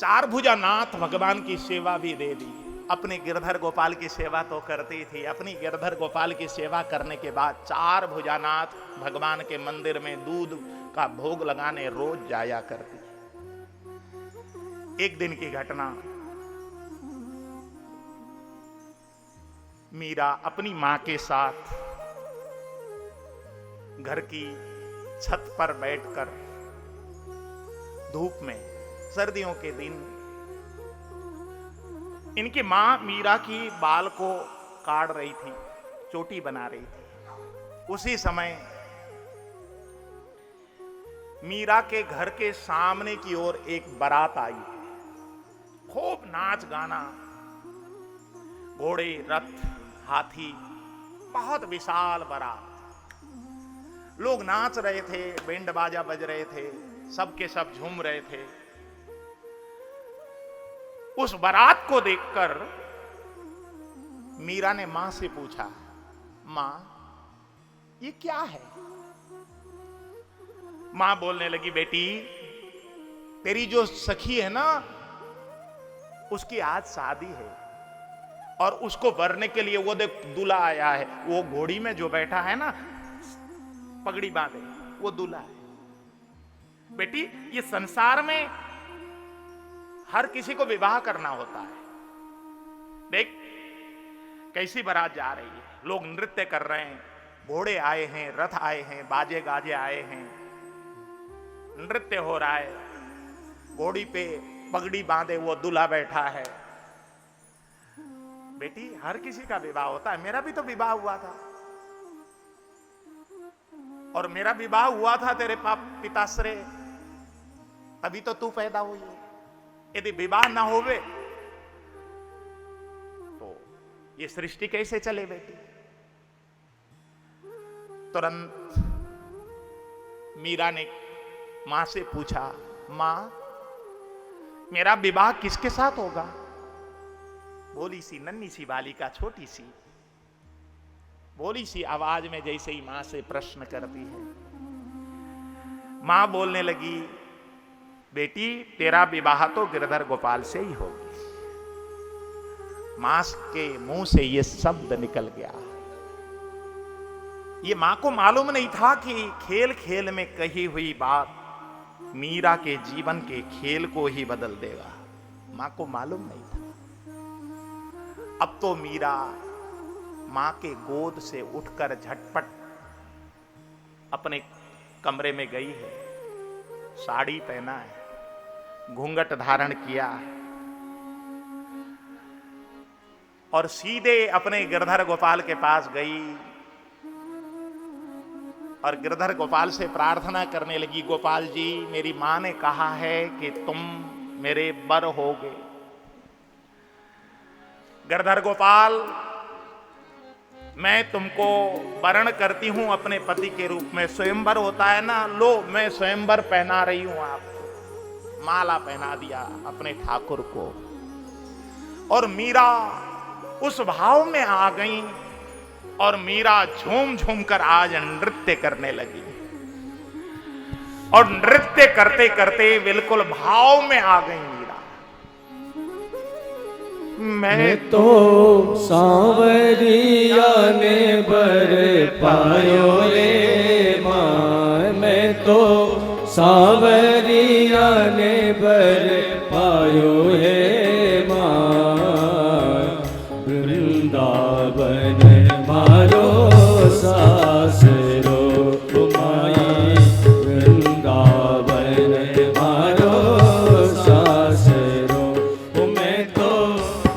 चार भुजानाथ भगवान की सेवा भी दे दी। अपने गिरधर गोपाल की सेवा तो करती थी। अपनी गिरधर गोपाल की सेवा करने के बाद चार भुजानाथ भगवान के मंदिर में दूध का भोग लगाने रोज जाया करती। एक दिन की घटना, मीरा अपनी मां के साथ घर की छत पर बैठकर धूप में, सर्दियों के दिन, इनकी मां मीरा की बाल को काट रही थी, चोटी बना रही थी। उसी समय मीरा के घर के सामने की ओर एक बारात आई। खूब नाच गाना, घोड़े, रथ, हाथी, बहुत विशाल बारात। लोग नाच रहे थे, बैंड बाजा बज रहे थे, सबके सब झूम रहे थे। उस बारात को देखकर मीरा ने मां से पूछा, मां ये क्या है? मां बोलने लगी, बेटी तेरी जो सखी है ना, उसकी आज शादी है और उसको वरने के लिए वो देख दूल्हा आया है। वो घोड़ी में जो बैठा है ना, पगड़ी बांधे, वो दूल्हा है। बेटी ये संसार में हर किसी को विवाह करना होता है। देख कैसी बारात जा रही है, लोग नृत्य कर रहे हैं, घोड़े आए हैं, रथ आए हैं, बाजे गाजे आए हैं, नृत्य हो रहा है। घोड़ी पे पगड़ी बांधे वो दूल्हा बैठा है। बेटी हर किसी का विवाह होता है, मेरा भी तो विवाह हुआ था। और मेरा विवाह हुआ था तेरे पिताश्रे, तभी तो तू पैदा हुई है। यदि विवाह ना होवे तो ये सृष्टि कैसे चले बेटी। तुरंत मीरा ने मां से पूछा, मां मेरा विवाह किसके साथ होगा। बोली सी नन्ही सी बालिका, छोटी सी बोली सी आवाज में जैसे ही मां से प्रश्न करती है। मां बोलने लगी, बेटी तेरा विवाह तो गिरधर गोपाल से ही होगी। मां के मुंह से यह शब्द निकल गया। ये मां को मालूम नहीं था कि खेल खेल में कही हुई बात मीरा के जीवन के खेल को ही बदल देगा। मां को मालूम नहीं था। अब तो मीरा मां के गोद से उठकर झटपट अपने कमरे में गई है। साड़ी पहना है, घूंघट धारण किया और सीधे अपने गिरधर गोपाल के पास गई और गिरधर गोपाल से प्रार्थना करने लगी, गोपाल जी मेरी मां ने कहा है कि तुम मेरे बर होगे। गिरधर गोपाल मैं तुमको वरण करती हूं अपने पति के रूप में। स्वयंवर होता है ना, लो मैं स्वयंवर पहना रही हूं आपको। माला पहना दिया अपने ठाकुर को और मीरा उस भाव में आ गई और मीरा झूम झूम कर आज नृत्य करने लगी और नृत्य करते करते बिल्कुल भाव में आ गई मीरा। मैं तो सांवरिया ने बर पायो रे मां, मैं तो सांवरिया ने बर पायो है मां। वृंदावन मारो सासरो माई, वृंदावन मारो सासरो। मैं तो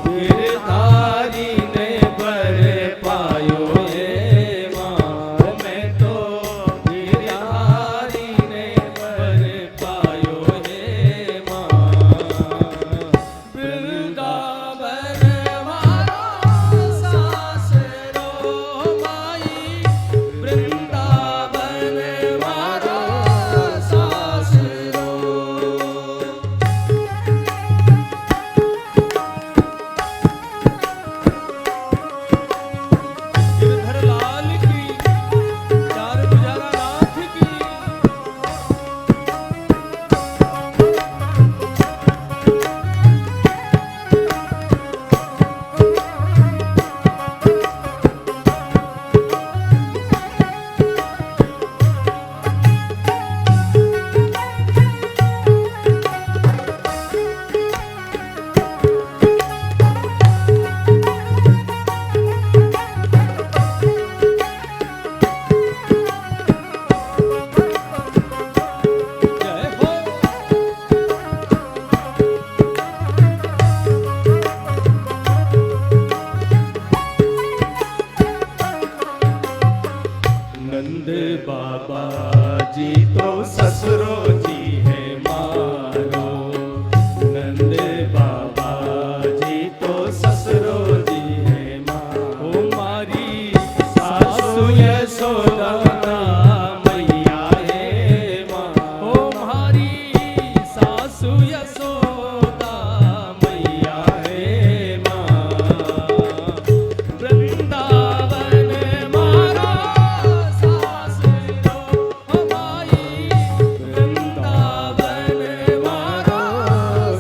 गिरधारी ने बर पायो है मां, मैं तो गिरधारी ने बर पायो है मां। वृंदावन मारो सासरो माई, वृंदावन मारो सासरो। गिरधर लाल की, चार गुजारा नाथ की। जय हो नंद बाबा जी तो ससुरो जी है मारो, नंद बाबा जी तो ससुरो जी है मां। ओ मारी सासु यशोदा मैया है मां, ओ मारी सासु यशोदा मैया है मां। वृंदावन मारो सासरो माई, वृंदावन मारो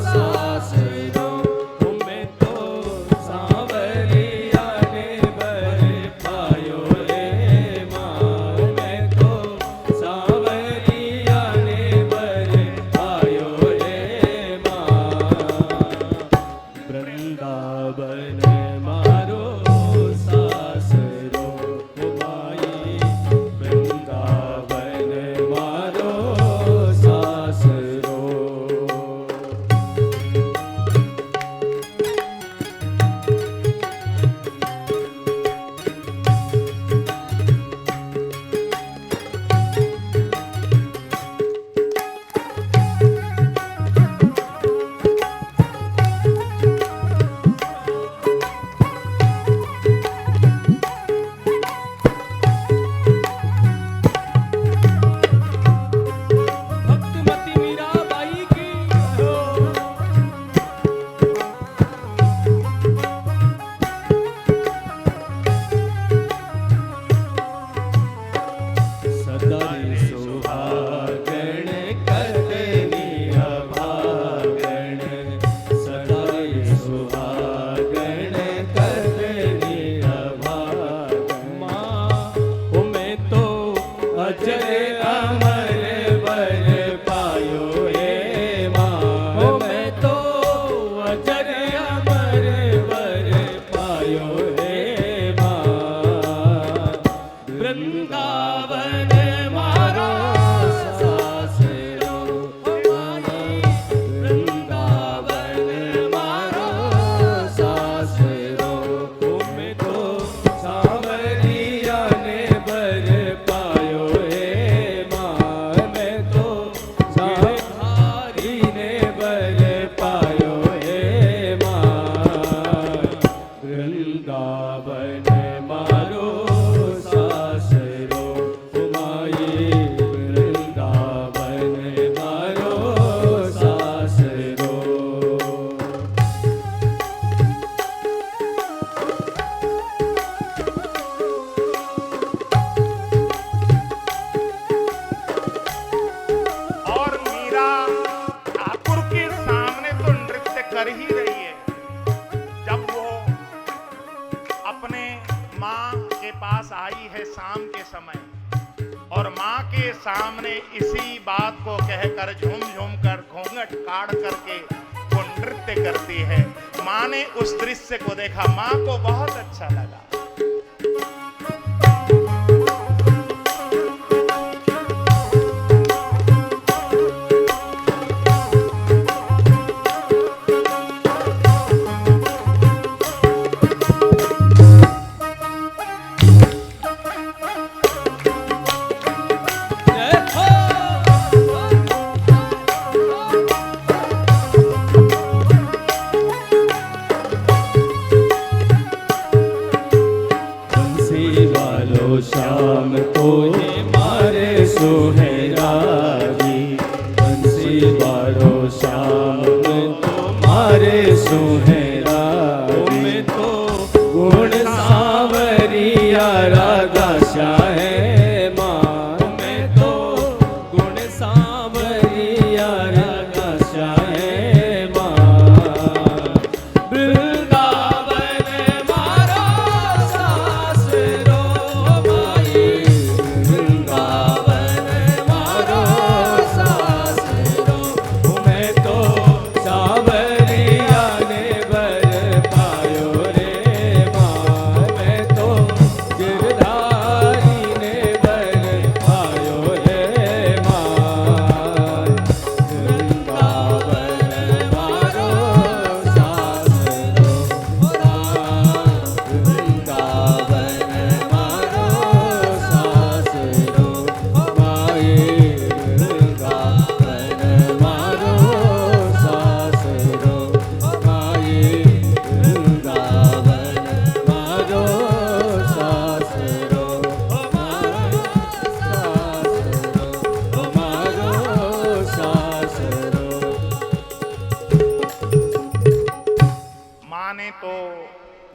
सासरो। मैं तो सांवरिया ने बर पायो रे मां, मैं तो सांवरिया ने बर पायो रे मां। है शाम के समय, और माँ के सामने इसी बात को कहकर झूम झूम कर घूंघट काढ़ करके वो नृत्य करती है। माँ ने उस दृश्य को देखा, माँ को बहुत अच्छा लगा। शाम को ये मारे सुहेरागी, बंसी बारो शाम तो मारे सुहेरागी, में तो गुण सांवरिया राधा शाहे माँ, में तो गुण सांवरिया राधा शाहे माँ। वृंदावन मारो सासरो,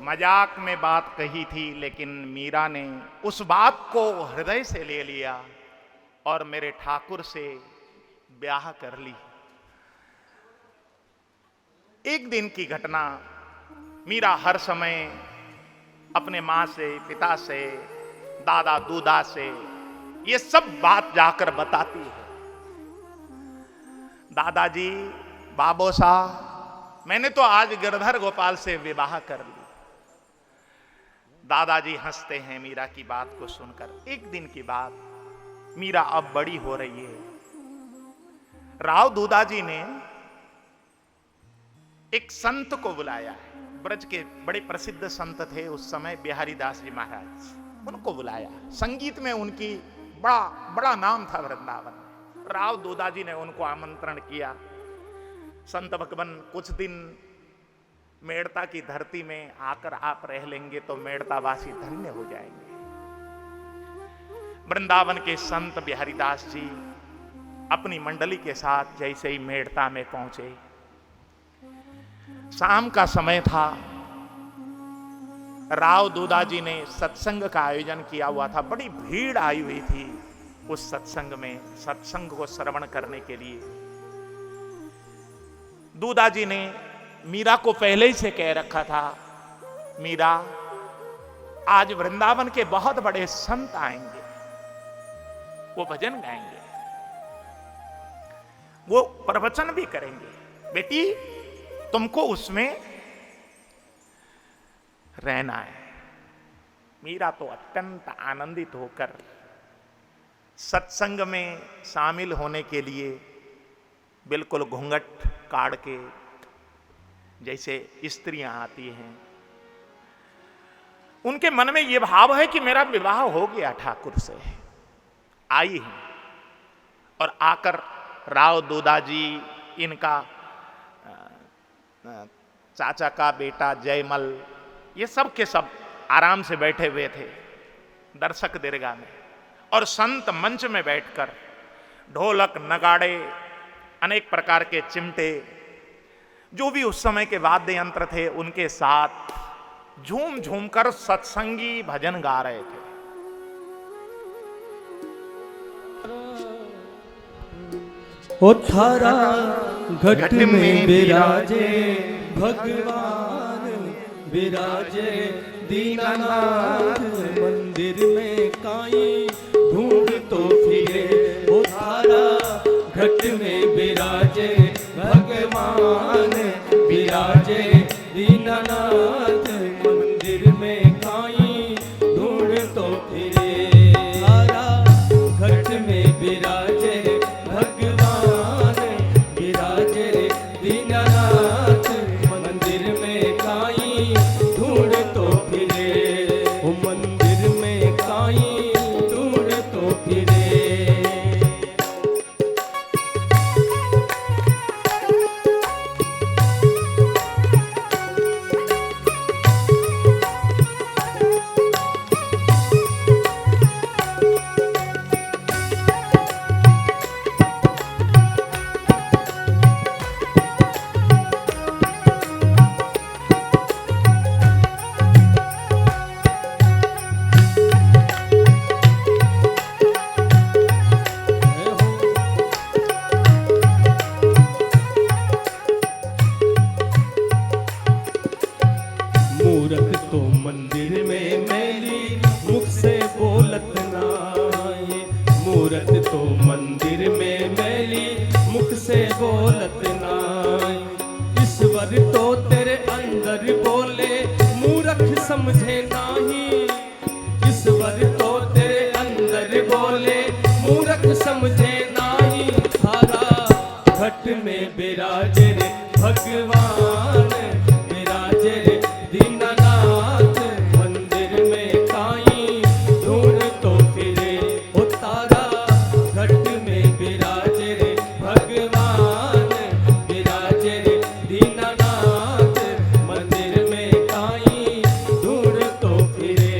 मजाक में बात कही थी, लेकिन मीरा ने उस बात को हृदय से ले लिया और मेरे ठाकुर से ब्याह कर ली। एक दिन की घटना, मीरा हर समय अपने माँ से, पिता से, दादा दूदा से ये सब बात जाकर बताती है। दादाजी, बाबोसा, मैंने तो आज गिरधर गोपाल से विवाह कर ली। दादाजी हंसते हैं मीरा की बात को सुनकर। एक दिन की बात, मीरा अब बड़ी हो रही है। राव दूदाजी ने एक संत को बुलाया है। ब्रज के बड़े प्रसिद्ध संत थे उस समय, बिहारी दास जी महाराज, उनको बुलाया। संगीत में उनकी बड़ा नाम था वृंदावन। राव दूदाजी ने उनको आमंत्रण किया, संत भगवान कुछ दिन मेड़ता की धरती में आकर आप रह लेंगे तो मेड़तावासी धन्य हो जाएंगे। वृंदावन के संत बिहारी दास जी अपनी मंडली के साथ जैसे ही मेड़ता में पहुंचे, शाम का समय था। राव दूदाजी ने सत्संग का आयोजन किया हुआ था। बड़ी भीड़ आई हुई थी उस सत्संग में, सत्संग को श्रवण करने के लिए। दूदाजी ने मीरा को पहले ही से कह रखा था, मीरा, आज वृंदावन के बहुत बड़े संत आएंगे, वो भजन गाएंगे, वो प्रवचन भी करेंगे, बेटी तुमको उसमें रहना है। मीरा तो अत्यंत आनंदित होकर सत्संग में शामिल होने के लिए बिल्कुल घूंघट काढ़ के, जैसे स्त्रियां आती हैं, उनके मन में यह भाव है कि मेरा विवाह हो गया ठाकुर से। आई हैं और आकर राव दूदाजी, इनका चाचा का बेटा जयमल, ये सब के सब आराम से बैठे हुए थे दर्शक दीर्घा में, और संत मंच में बैठकर ढोलक, नगाड़े, अनेक प्रकार के चिमटे, जो भी उस समय के वाद्य यंत्र थे, उनके साथ झूम झूम कर सत्संगी भजन गा रहे थे। ओ थारा घट में विराजे भगवान, विराजे दीनानाथ मंदिर में काई ढूंढ तो फिरे वो तारा घट में विराजे भगवान विराजे दीनानाथ मंदिर में काई ढूंढ तो फिरे तारा घट में विराजे भगवान विराजे दीनानाथ मंदिर में काई ढूंढ तो फिरे ओ मंदिर में काई ढूंढ तो फिरे। मूरत तो मंदिर में मैली मुख से बोलत नाई मूरत तो मंदिर में मैली मुख से बोलत नाई ईश्वर तो तेरे अंदर बोले मूर्ख समझे नाही ईश्वर तो तेरे अंदर बोले मूर्ख समझे नाही थारा घट में विराजे रे भगवान विराजे रे दीनानाथ मंदिर में काई ढूंढ तो फिरे ओ तारा घट में विराजे रे भगवान विराजे रे दीनानाथ मंदिर में काई ढूंढ तो फिरे।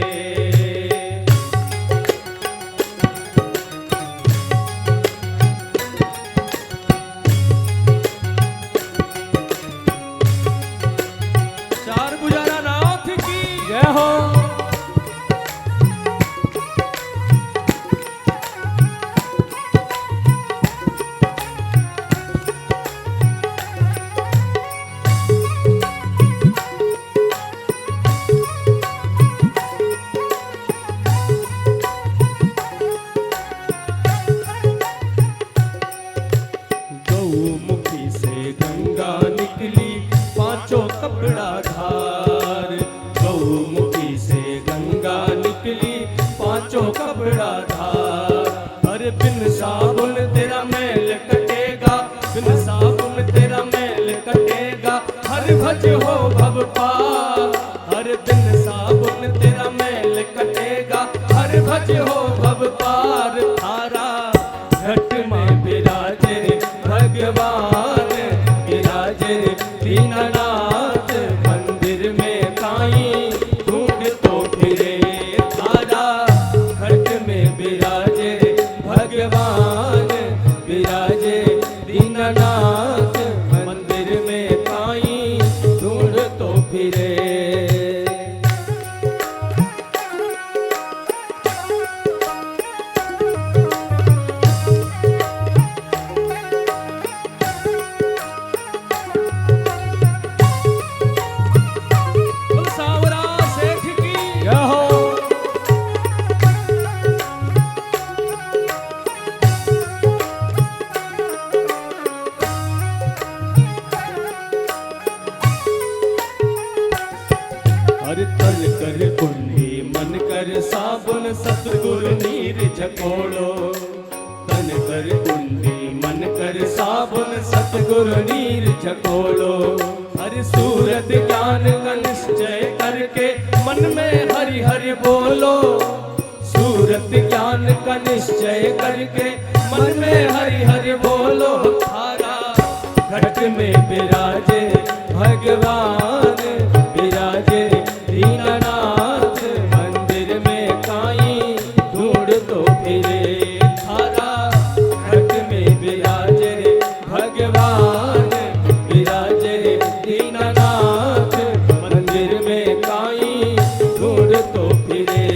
चार गुजारा नाथ की जय हो। गौमुखी से गंगा निकली पांचों कपड़ा धार गौमुखी से गंगा निकली पांचों कपड़ा धार अरे बिन साबुन तेरा मैल कटेगा बिन साबुन तेरा मैल कटेगा हर भज हो भव पार हर बिन साबुन तेरा मैल कटेगा हर भज हो भव पार थारा घट में विराजे रे भगवान विराजे रे दीनानाथ मंदिर में काई ढूंढ तो फिरे तारा घट में विराजे रे भगवान विराजे दीनानाथ मंदिर में काई ढूंढ तो फिरे। सावरा सेठ की जय हो। हर तल कर कुंडी मन कर साबुन सतगुरु नीर झकोड़ो तन कर कुंडी मन कर साबुन सतगुरु नीर झकोड़ो हर सूरत ज्ञान का निश्चय करके मन में हरि हरि बोलो सूरत ज्ञान का निश्चय करके मन में हरि हरि बोलो थारा घट में विराजे भगवान विराजे दीनानाथ मंदिर में काई ढूंढ तो फिरे थारा घट में विराजे भगवान विराजे दीनानाथ मंदिर में काई ढूंढ तो फिरे।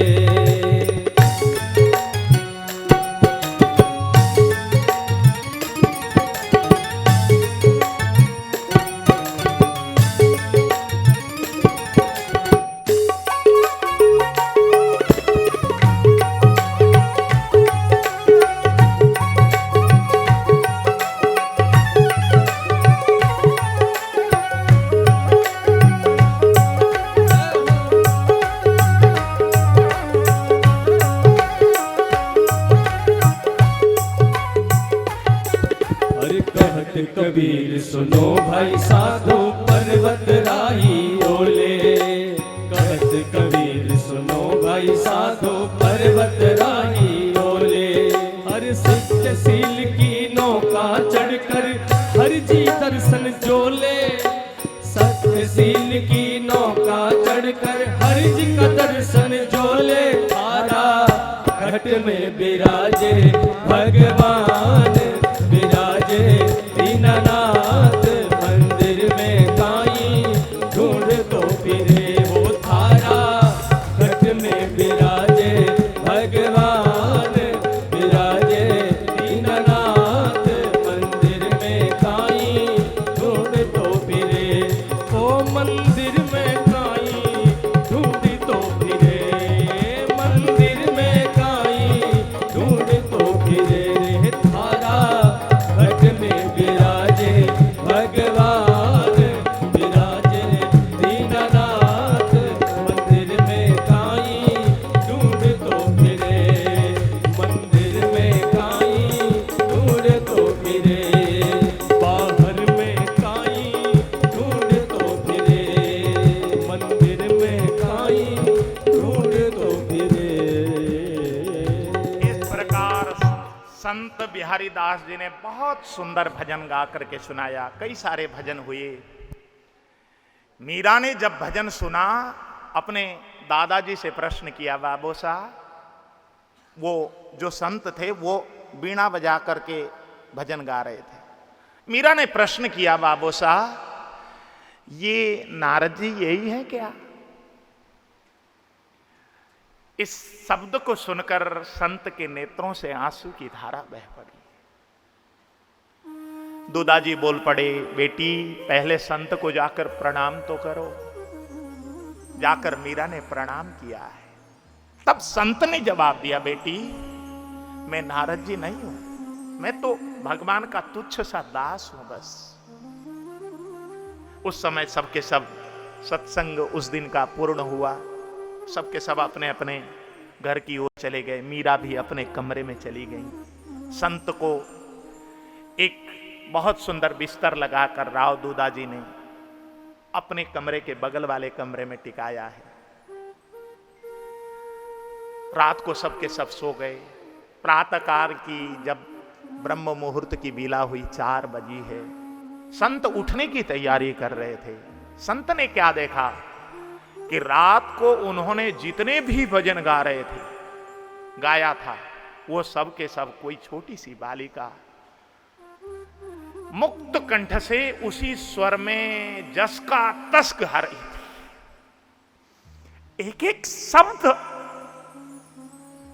भाई साधु पर्वत राही ओले। कहत कबीर सुनो भाई साधु पर्वत राही ओले। हर सत्यशील की नौका चढ़कर हर जी दर्शन जोले। सत्यशील की नौका चढ़कर हर जी का दर्शन जोले। तारा घट में विराजे भगवान विराजे दीनानाथ। मंदिर में काई ढूंढ तो फिरे वो थारा। घट में विराजे भगवान विराजे दीनानाथ। मंदिर में काई ढूंढ तो फिरे ओ मंदिर में काई ढूंढ तो फिरे। मंदिर में काई ढूंढ तो फिरे रे थारा। घट में विराजे भगवान विराजे दीनानाथ। मंदिर में काई ढूंढ तो फिरे। मंदिर में काई ढूंढ तो फिरे। बाहर में काई ढूंढ तो फिरे। मंदिर में काई ढूंढ तो फिरे। इस प्रकार संत बिहारी दास जी ने बहुत सुंदर भजन गा करके सुनाया। कई सारे भजन हुए। मीरा ने जब भजन सुना अपने दादाजी से प्रश्न किया, बाबू साहब वो जो संत थे वो बीणा बजा करके भजन गा रहे थे। मीरा ने प्रश्न किया, बाबू साहब ये नारद जी यही है क्या? इस शब्द को सुनकर संत के नेत्रों से आंसू की धारा बह पड़ी। दूदाजी बोल पड़े, बेटी पहले संत को जाकर प्रणाम तो करो। जाकर मीरा ने प्रणाम किया है। तब संत ने जवाब दिया, बेटी मैं नारद जी नहीं हूं, मैं तो भगवान का तुच्छ सा दास हूं बस। उस समय सबके सब सत्संग उस दिन का पूर्ण हुआ। सबके सब अपने अपने घर की ओर चले गए। मीरा भी अपने कमरे में चली गई। संत को एक बहुत सुंदर बिस्तर लगाकर राव दूदाजी ने अपने कमरे के बगल वाले कमरे में टिकाया है। रात को सबके सब सो गए। प्रातःकाल की जब ब्रह्म मुहूर्त की बेला हुई, 4 बजी है, संत उठने की तैयारी कर रहे थे। संत ने क्या देखा कि रात को उन्होंने जितने भी भजन गा रहे थे, गाया था, वो सब के सब कोई छोटी सी बालिका मुक्त कंठ से उसी स्वर में जस का तस गा रही थी। एक एक शब्द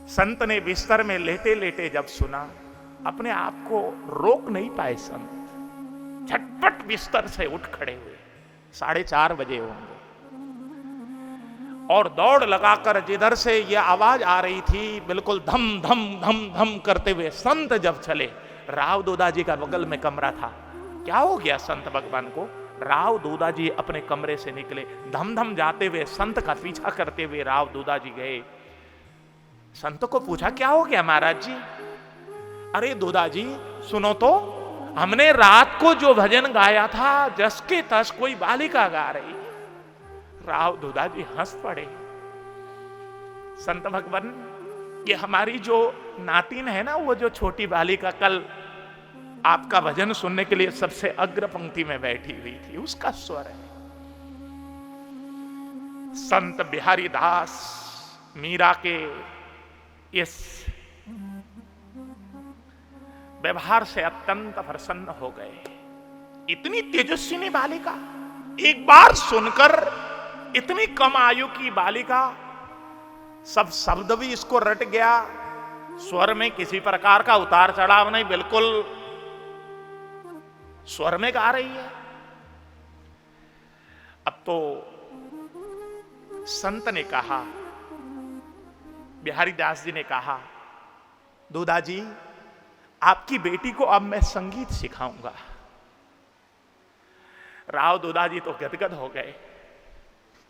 संत ने बिस्तर में लेटे लेटे जब सुना, अपने आप को रोक नहीं पाए संत। झटपट बिस्तर से उठ खड़े हुए। 4:30 बजे होंगे और दौड़ लगाकर जिधर से यह आवाज आ रही थी, बिल्कुल धम धम धम धम करते हुए संत जब चले। राव दूदाजी का बगल में कमरा था। क्या हो गया संत भगवान को? राव दूदाजी अपने कमरे से निकले, धम धम जाते हुए संत का पीछा करते हुए राव दूदाजी गए। संत को पूछा, क्या हो गया महाराज जी? अरे दूदाजी सुनो तो, हमने रात को जो भजन गाया था जस के तस कोई बालिका गा रही। राव दूदाजी हंस पड़े। संत भगवान, ये हमारी जो नातिन है ना, वो जो छोटी बालिका कल आपका भजन सुनने के लिए सबसे अग्र पंक्ति में बैठी हुई थी, उसका स्वर है। संत बिहारी दास मीरा के इस व्यवहार से अत्यंत प्रसन्न हो गए। इतनी तेजस्विनी बालिका, एक बार सुनकर इतनी कम आयु की बालिका, सब शब्द भी इसको रट गया। स्वर में किसी प्रकार का उतार चढ़ाव नहीं, बिल्कुल स्वर में गा रही है। अब तो संत ने कहा, बिहारी दास जी ने कहा, दूदाजी आपकी बेटी को अब मैं संगीत सिखाऊंगा। राव दूदाजी तो गदगद हो गए।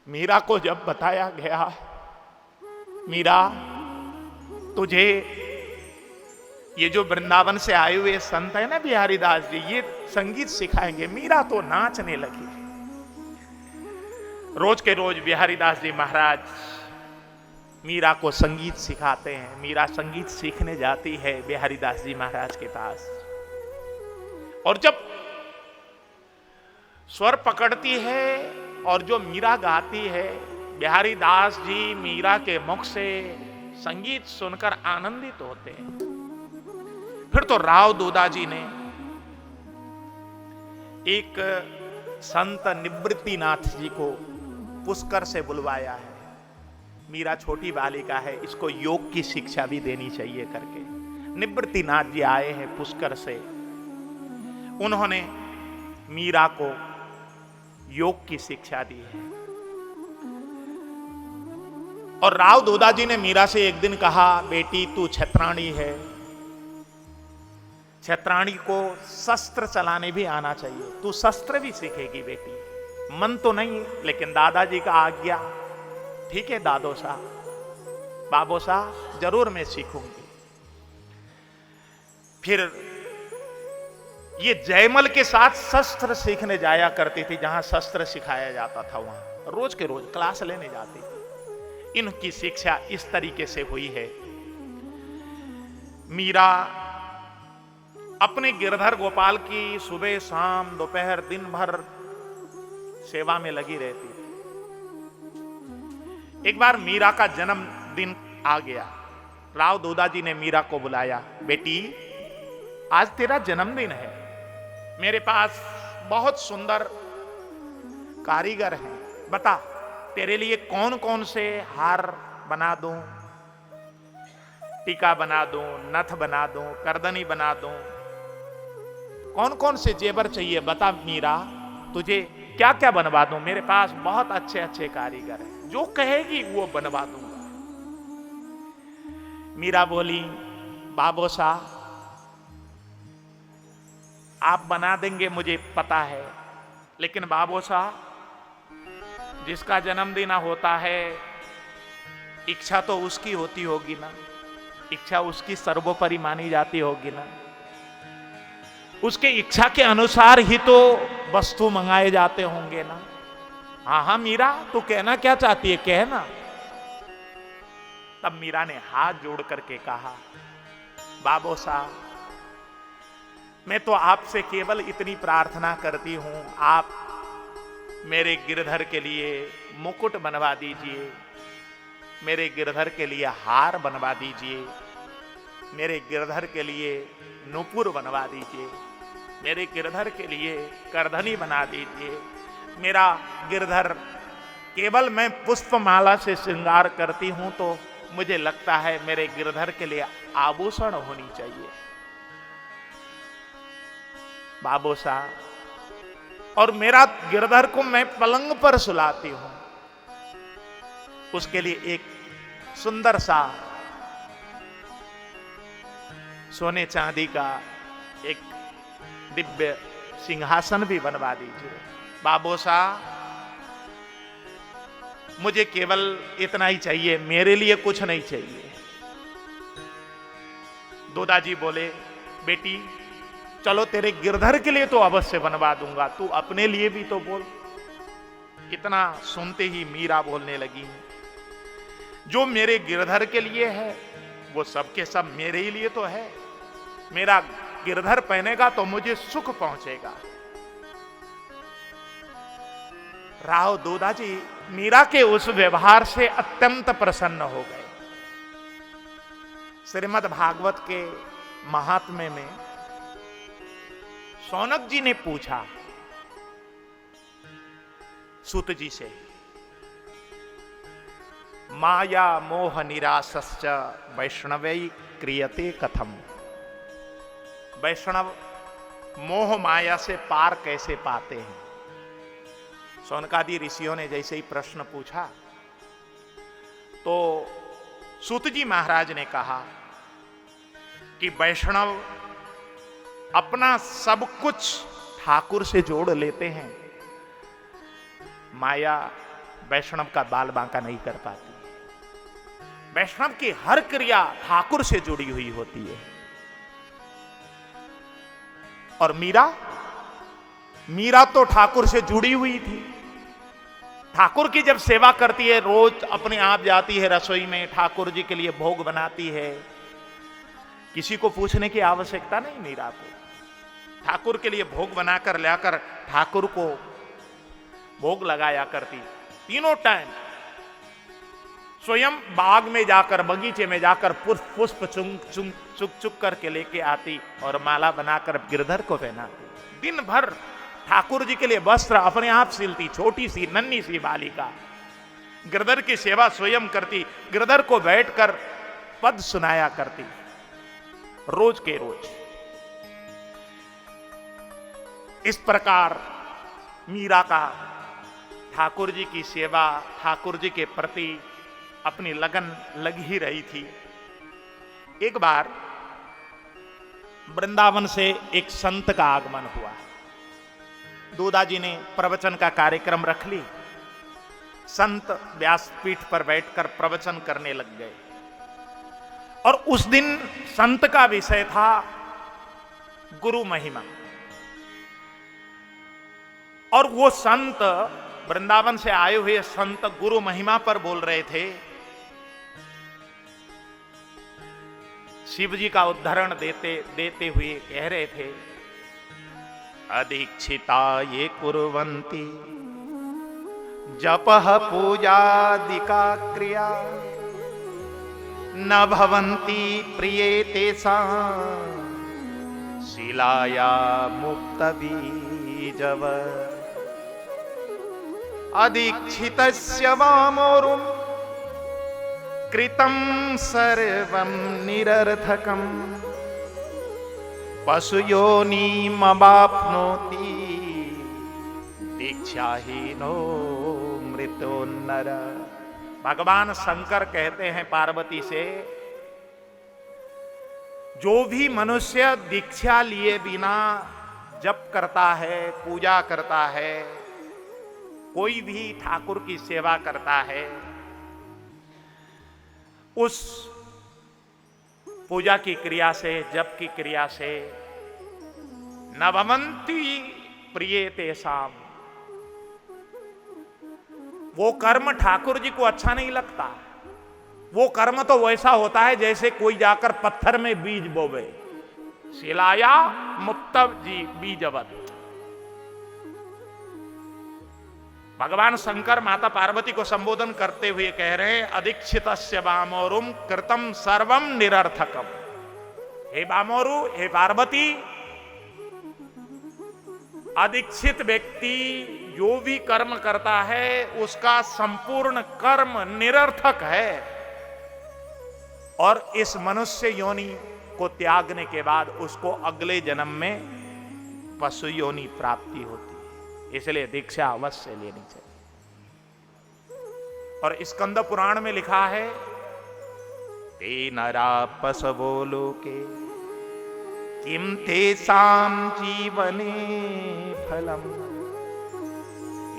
मीरा को जब बताया गया, मीरा तुझे ये जो वृंदावन से आए हुए संत है ना बिहारी दास जी, ये संगीत सिखाएंगे। मीरा तो नाचने लगी। रोज के रोज बिहारी दास जी महाराज मीरा को संगीत सिखाते हैं। मीरा संगीत सीखने जाती है बिहारी दास जी महाराज के पास, और जब स्वर पकड़ती है और जो मीरा गाती है, बिहारी दास जी मीरा के मुख से संगीत सुनकर आनंदित होते हैं। फिर तो राव दोदाजी ने एक संत निवृत्तिनाथ जी को पुष्कर से बुलवाया है। मीरा छोटी बालिका है, इसको योग की शिक्षा भी देनी चाहिए करके निवृत्तिनाथ जी आए हैं पुष्कर से। उन्होंने मीरा को योग की शिक्षा दी है। और राव दोदाजी ने मीरा से एक दिन कहा, बेटी तू छत्राणी है, छत्राणी को शस्त्र चलाने भी आना चाहिए, तू शस्त्र भी सीखेगी बेटी। मन तो नहीं, लेकिन दादाजी का आज्ञा। ठीक है दादो साहब, बाबो साहब, जरूर मैं सीखूंगी। फिर ये जयमल के साथ शस्त्र सीखने जाया करती थी, जहां शस्त्र सिखाया जाता था वहां रोज के रोज क्लास लेने जाती थी। इनकी शिक्षा इस तरीके से हुई है। मीरा अपने गिरधर गोपाल की सुबह शाम दोपहर दिन भर सेवा में लगी रहती थी। एक बार मीरा का जन्मदिन आ गया। राव दोदाजी ने मीरा को बुलाया, बेटी आज तेरा जन्मदिन है, मेरे पास बहुत सुंदर कारीगर हैं, बता तेरे लिए कौन कौन से हार बना दूं, टीका बना दूं, नथ बना दूं, करदनी बना दूं, कौन कौन से जेवर चाहिए बता मीरा, तुझे क्या क्या बनवा दूं, मेरे पास बहुत अच्छे अच्छे कारीगर हैं, जो कहेगी वो बनवा दूंगा। मीरा बोली, बाबो साहब आप बना देंगे मुझे पता है, लेकिन बाबो साहब जिसका जन्मदिन होता है इच्छा तो उसकी होती होगी ना, इच्छा उसकी सर्वोपरि मानी जाती होगी ना, उसके इच्छा के अनुसार ही तो वस्तु मंगाए जाते होंगे ना। हाँ हाँ मीरा तू कहना क्या चाहती है, कहना। तब मीरा ने हाथ जोड़ करके कहा, बाबो साहब मैं तो आपसे केवल इतनी प्रार्थना करती हूं, आप मेरे गिरधर के लिए मुकुट बनवा दीजिए, मेरे गिरधर के लिए हार बनवा दीजिए, मेरे गिरधर के लिए नुपुर बनवा दीजिए, मेरे गिरधर के लिए करधनी बना दीजिए। मेरा गिरधर केवल मैं पुष्पमाला से श्रृंगार करती हूं तो मुझे लगता है मेरे गिरधर के लिए आभूषण होनी चाहिए बाबू साहब, और मेरा गिरधर को मैं पलंग पर सुलाती हूं, उसके लिए एक सुंदर सा सोने चांदी का एक दिव्य सिंहासन भी बनवा दीजिए। बाबू साहब मुझे केवल इतना ही चाहिए, मेरे लिए कुछ नहीं चाहिए। दोदाजी बोले, बेटी चलो तेरे गिरधर के लिए तो अवश्य बनवा दूंगा, तू अपने लिए भी तो बोल। इतना सुनते ही मीरा बोलने लगी, जो मेरे गिरधर के लिए है वो सबके सब मेरे ही लिए तो है, मेरा गिरधर पहनेगा तो मुझे सुख पहुंचेगा। राव दोदाजी मीरा के उस व्यवहार से अत्यंत प्रसन्न हो गए। श्रीमद् भागवत के महात्म्य में शौनक जी ने पूछा सूत जी से, माया मोह निरासश्च वैष्णवै क्रियते कथम, वैष्णव मोह माया से पार कैसे पाते हैं। शौनकादि ऋषियों ने जैसे ही प्रश्न पूछा तो सूत जी महाराज ने कहा कि वैष्णव अपना सब कुछ ठाकुर से जोड़ लेते हैं, माया वैष्णव का बाल बांका नहीं कर पाती। वैष्णव की हर क्रिया ठाकुर से जुड़ी हुई होती है। और मीरा तो ठाकुर से जुड़ी हुई थी। ठाकुर की जब सेवा करती है, रोज अपने आप जाती है रसोई में, ठाकुर जी के लिए भोग बनाती है, किसी को पूछने की आवश्यकता नहीं मीरा को। ठाकुर के लिए भोग बनाकर लाकर ठाकुर को भोग लगाया करती। तीनों टाइम स्वयं बाग में जाकर, बगीचे में जाकर पुष्प चुक चुक करके लेके आती और माला बनाकर गिरधर को पहनाती। दिन भर ठाकुर जी के लिए वस्त्र अपने आप सिलती, छोटी सी नन्ही सी बालिका गिरधर की सेवा स्वयं करती, गिरधर को बैठकर पद सुनाया करती रोज के रोज। इस प्रकार मीरा का ठाकुर जी की सेवा, ठाकुर जी के प्रति अपनी लगन लग ही रही थी। एक बार वृंदावन से एक संत का आगमन हुआ। दूधाजी ने प्रवचन का कार्यक्रम रख ली। संत व्यासपीठ पर बैठकर प्रवचन करने लग गए और उस दिन संत का विषय था गुरु महिमा। और वो संत, वृंदावन से आए हुए संत गुरु महिमा पर बोल रहे थे। शिव जी का उद्धरण देते हुए कह रहे थे, अदीक्षिता ये कुर्वन्ति जपः पूजादिका क्रिया न भवन्ति प्रिये तेषां शिलाया मुक्त बीजव। अदीक्षितस्य वामोरुं कृतं सर्वं निरर्थकम् पशुयोनिमवाप्नोति दीक्षाहीनो मृत्योन्नर। भगवान शंकर कहते हैं पार्वती से, जो भी मनुष्य दीक्षा लिए बिना जप करता है, पूजा करता है, कोई भी ठाकुर की सेवा करता है, उस पूजा की क्रिया से, जप की क्रिया से न भवन्ति प्रिये तेषां, वो कर्म ठाकुर जी को अच्छा नहीं लगता। वो कर्म तो वैसा होता है जैसे कोई जाकर पत्थर में बीज बोवे, शिलाया मुक्त जी बीजवत। भगवान शंकर माता पार्वती को संबोधन करते हुए कह रहे हैं, अदीक्षितस्य वामोरुम कृतम सर्वम निरर्थकम। हे वामोरु, हे पार्वती, अदीक्षित व्यक्ति जो भी कर्म करता है उसका संपूर्ण कर्म निरर्थक है और इस मनुष्य योनि को त्यागने के बाद उसको अगले जन्म में पशु योनि प्राप्ति होती है। इसलिए दीक्षा अवश्य लेनी चाहिए। और स्कंद पुराण में लिखा है, ते नरा पशवो लोके किम तेषां जीवने फलम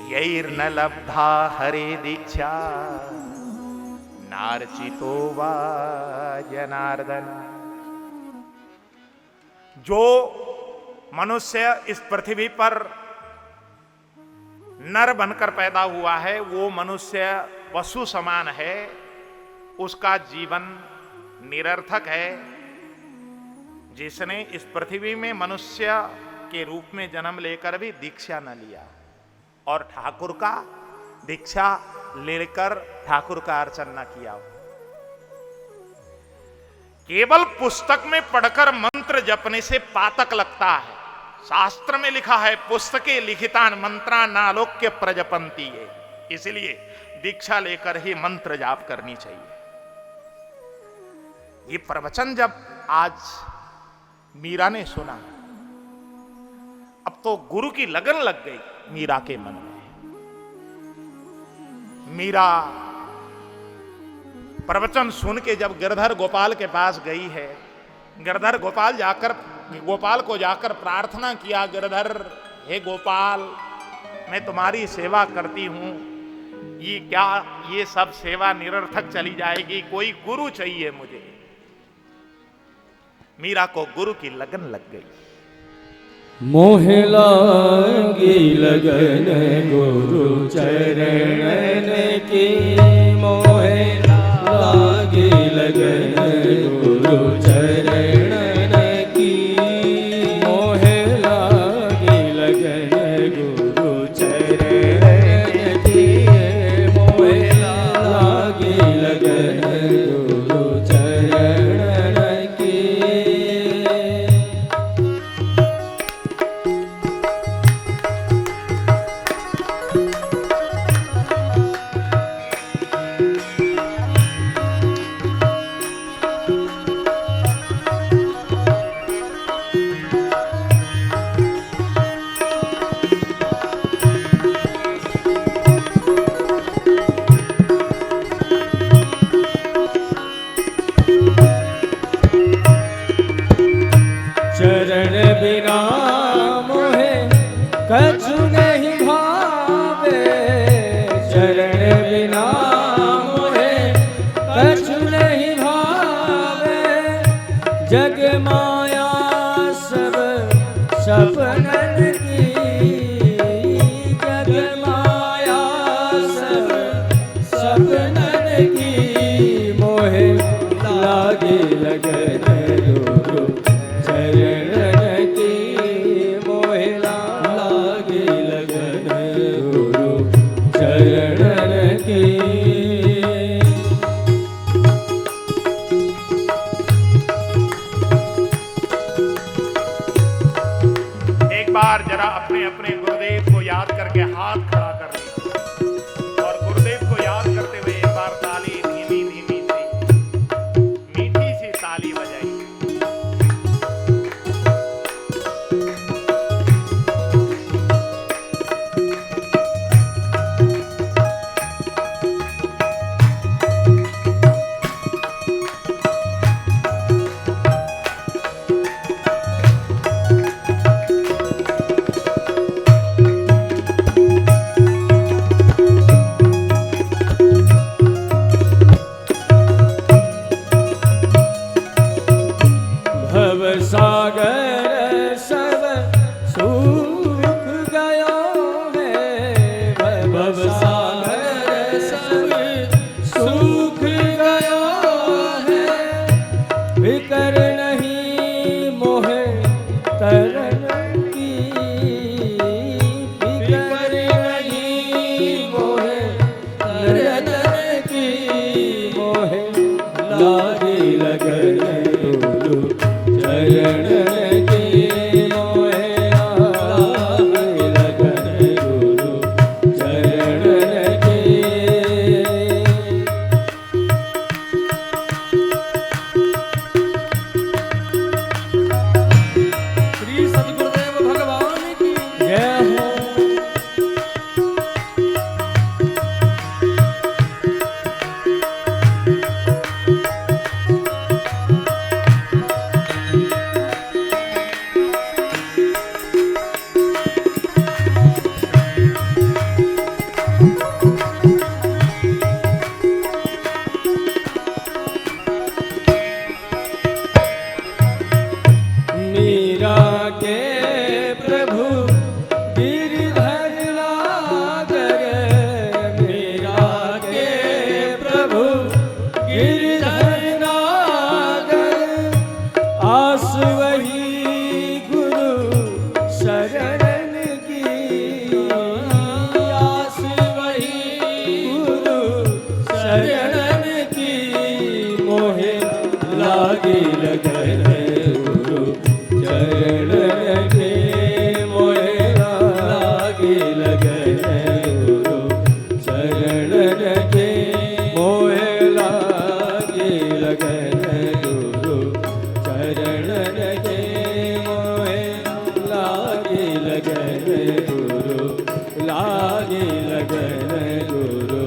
यैर्न लब्धा हरे दीक्षा नार्चितो वा जनार्दन। जो मनुष्य इस पृथ्वी पर नर बनकर पैदा हुआ है, वो मनुष्य पशु समान है, उसका जीवन निरर्थक है। जिसने इस पृथ्वी में मनुष्य के रूप में जन्म लेकर भी दीक्षा न लिया और ठाकुर का दीक्षा लेकर ठाकुर का अर्चन न किया, केवल पुस्तक में पढ़कर मंत्र जपने से पातक लगता है। शास्त्र में लिखा है, पुस्तके लिखितान मंत्रा नालोक्य प्रजपंती है। इसलिए दीक्षा लेकर ही मंत्र जाप करनी चाहिए। ये प्रवचन जब आज मीरा ने सुना, अब तो गुरु की लगन लग गई मीरा के मन में। मीरा प्रवचन सुन के जब गिरधर गोपाल के पास गई है, गिरधर गोपाल को जाकर प्रार्थना किया, गिरधर हे गोपाल, मैं तुम्हारी सेवा करती हूं, ये सब सेवा निरर्थक चली जाएगी, कोई गुरु चाहिए मुझे। मीरा को गुरु की लगन लग गई। मोह लागी लगन गुरु चरण की, मोह लागी लगन गुरु चरण की, मोह लागी लगन गुरु चरण की, मोह लागी लगन गुरु चरण की। चरण बिना मोहे कछु नहीं भावे, चरण बिना मोहे कछु नहीं भावे, जग माया सब सपनन की, जग माया सब सपनन की, मोहे लागे लगन गुरु चरण की, मोहे लागे लगन गुरु चरण की। एक बार जरा अपने अपने गुरुदेव को याद करके हाथ खड़ा कर लीजिए और गुरुदेव को याद करते हुए एक बार ताली धीमी धीमी सी मीठी सी ताली बजाइए। सागर सब सूख गयो है, भव सागर सब सूख गयो है, फिकर नहीं मोहे तरन की, फिकर नहीं मोहे तरन की, मोहे लागी लगन गुरु चरण की, मोहे लागे लगन गुरु चरण की। श्री सद्गुरुदेव भगवान की जय हो। मीरा के प्रभु गिरधर नागर, मीरा के प्रभु गिरधर नागर, आस वही गुरु शरण की, आस वही गुरु शरण की, मोहे लागी लगन गुरु चरण के, मोहे लागे लगन गुरु चरण के, मोहे लागे लगन गुरु चरण के, मोहे लागे लगन गुरु, लागे लगन गुरु,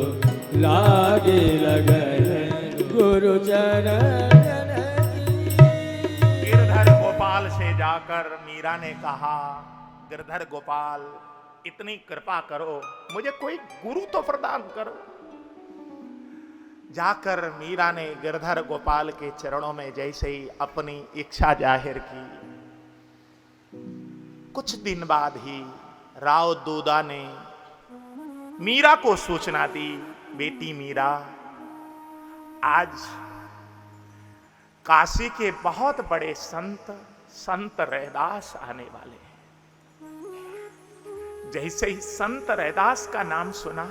लागे लगन गुरु चरण। गिरधर गोपाल से जाकर मीरा ने कहा, गिरधर गोपाल इतनी कृपा करो, मुझे कोई गुरु तो प्रदान करो। जाकर मीरा ने गिरधर गोपाल के चरणों में जैसे ही अपनी इच्छा जाहिर की, कुछ दिन बाद ही राव दूदा ने मीरा को सूचना दी, बेटी मीरा, आज काशी के बहुत बड़े संत रैदास आने वाले हैं। जैसे ही संत रैदास का नाम सुना,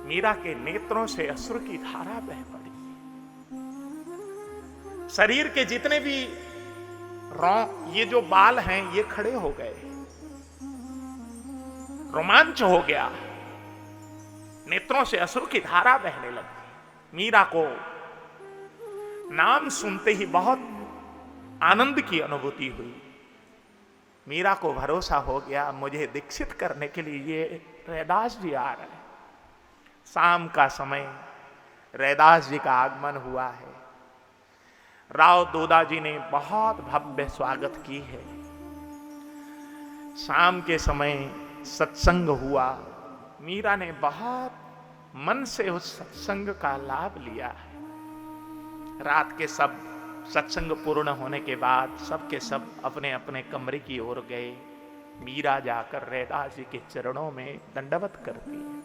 मीरा के नेत्रों से अश्रु की धारा बह पड़ी। शरीर के जितने भी ये जो बाल हैं ये खड़े हो गए, रोमांच हो गया, नेत्रों से अश्रु की धारा बहने लगी। मीरा को नाम सुनते ही बहुत आनंद की अनुभूति हुई। मीरा को भरोसा हो गया, मुझे दीक्षित करने के लिए ये रैदास जी आ रहे हैं। शाम का समय रैदास जी का आगमन हुआ है। राव दूदा जी ने बहुत भव्य स्वागत की है। शाम के समय सत्संग हुआ। मीरा ने बहुत मन से उस सत्संग का लाभ लिया है। रात के सब सत्संग पूर्ण होने के बाद सबके सब अपने अपने कमरे की ओर गए। मीरा जाकर रैदास जी के चरणों में दंडवत करती है,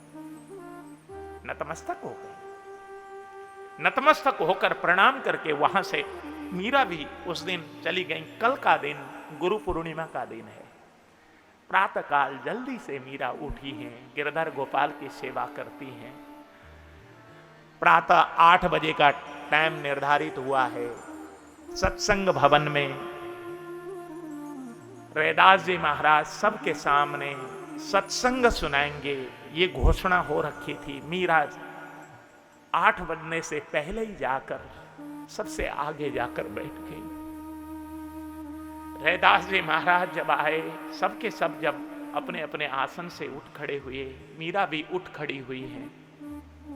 नतमस्तक हो गई। नतमस्तक होकर प्रणाम करके वहां से मीरा भी उस दिन चली गई। कल का दिन गुरु पूर्णिमा का दिन है। प्रातः काल जल्दी से मीरा उठी हैं, गिरधर गोपाल की सेवा करती हैं। प्रातः 8 बजे का टाइम निर्धारित हुआ है। सत्संग भवन में रैदास जी महाराज सबके सामने सत्संग सुनाएंगे, ये घोषणा हो रखी थी। मीरा 8 बजने से पहले ही जाकर सबसे आगे जाकर बैठ गई। रैदास जी महाराज जब आए, सबके सब जब अपने अपने आसन से उठ खड़े हुए, मीरा भी उठ खड़ी हुई है।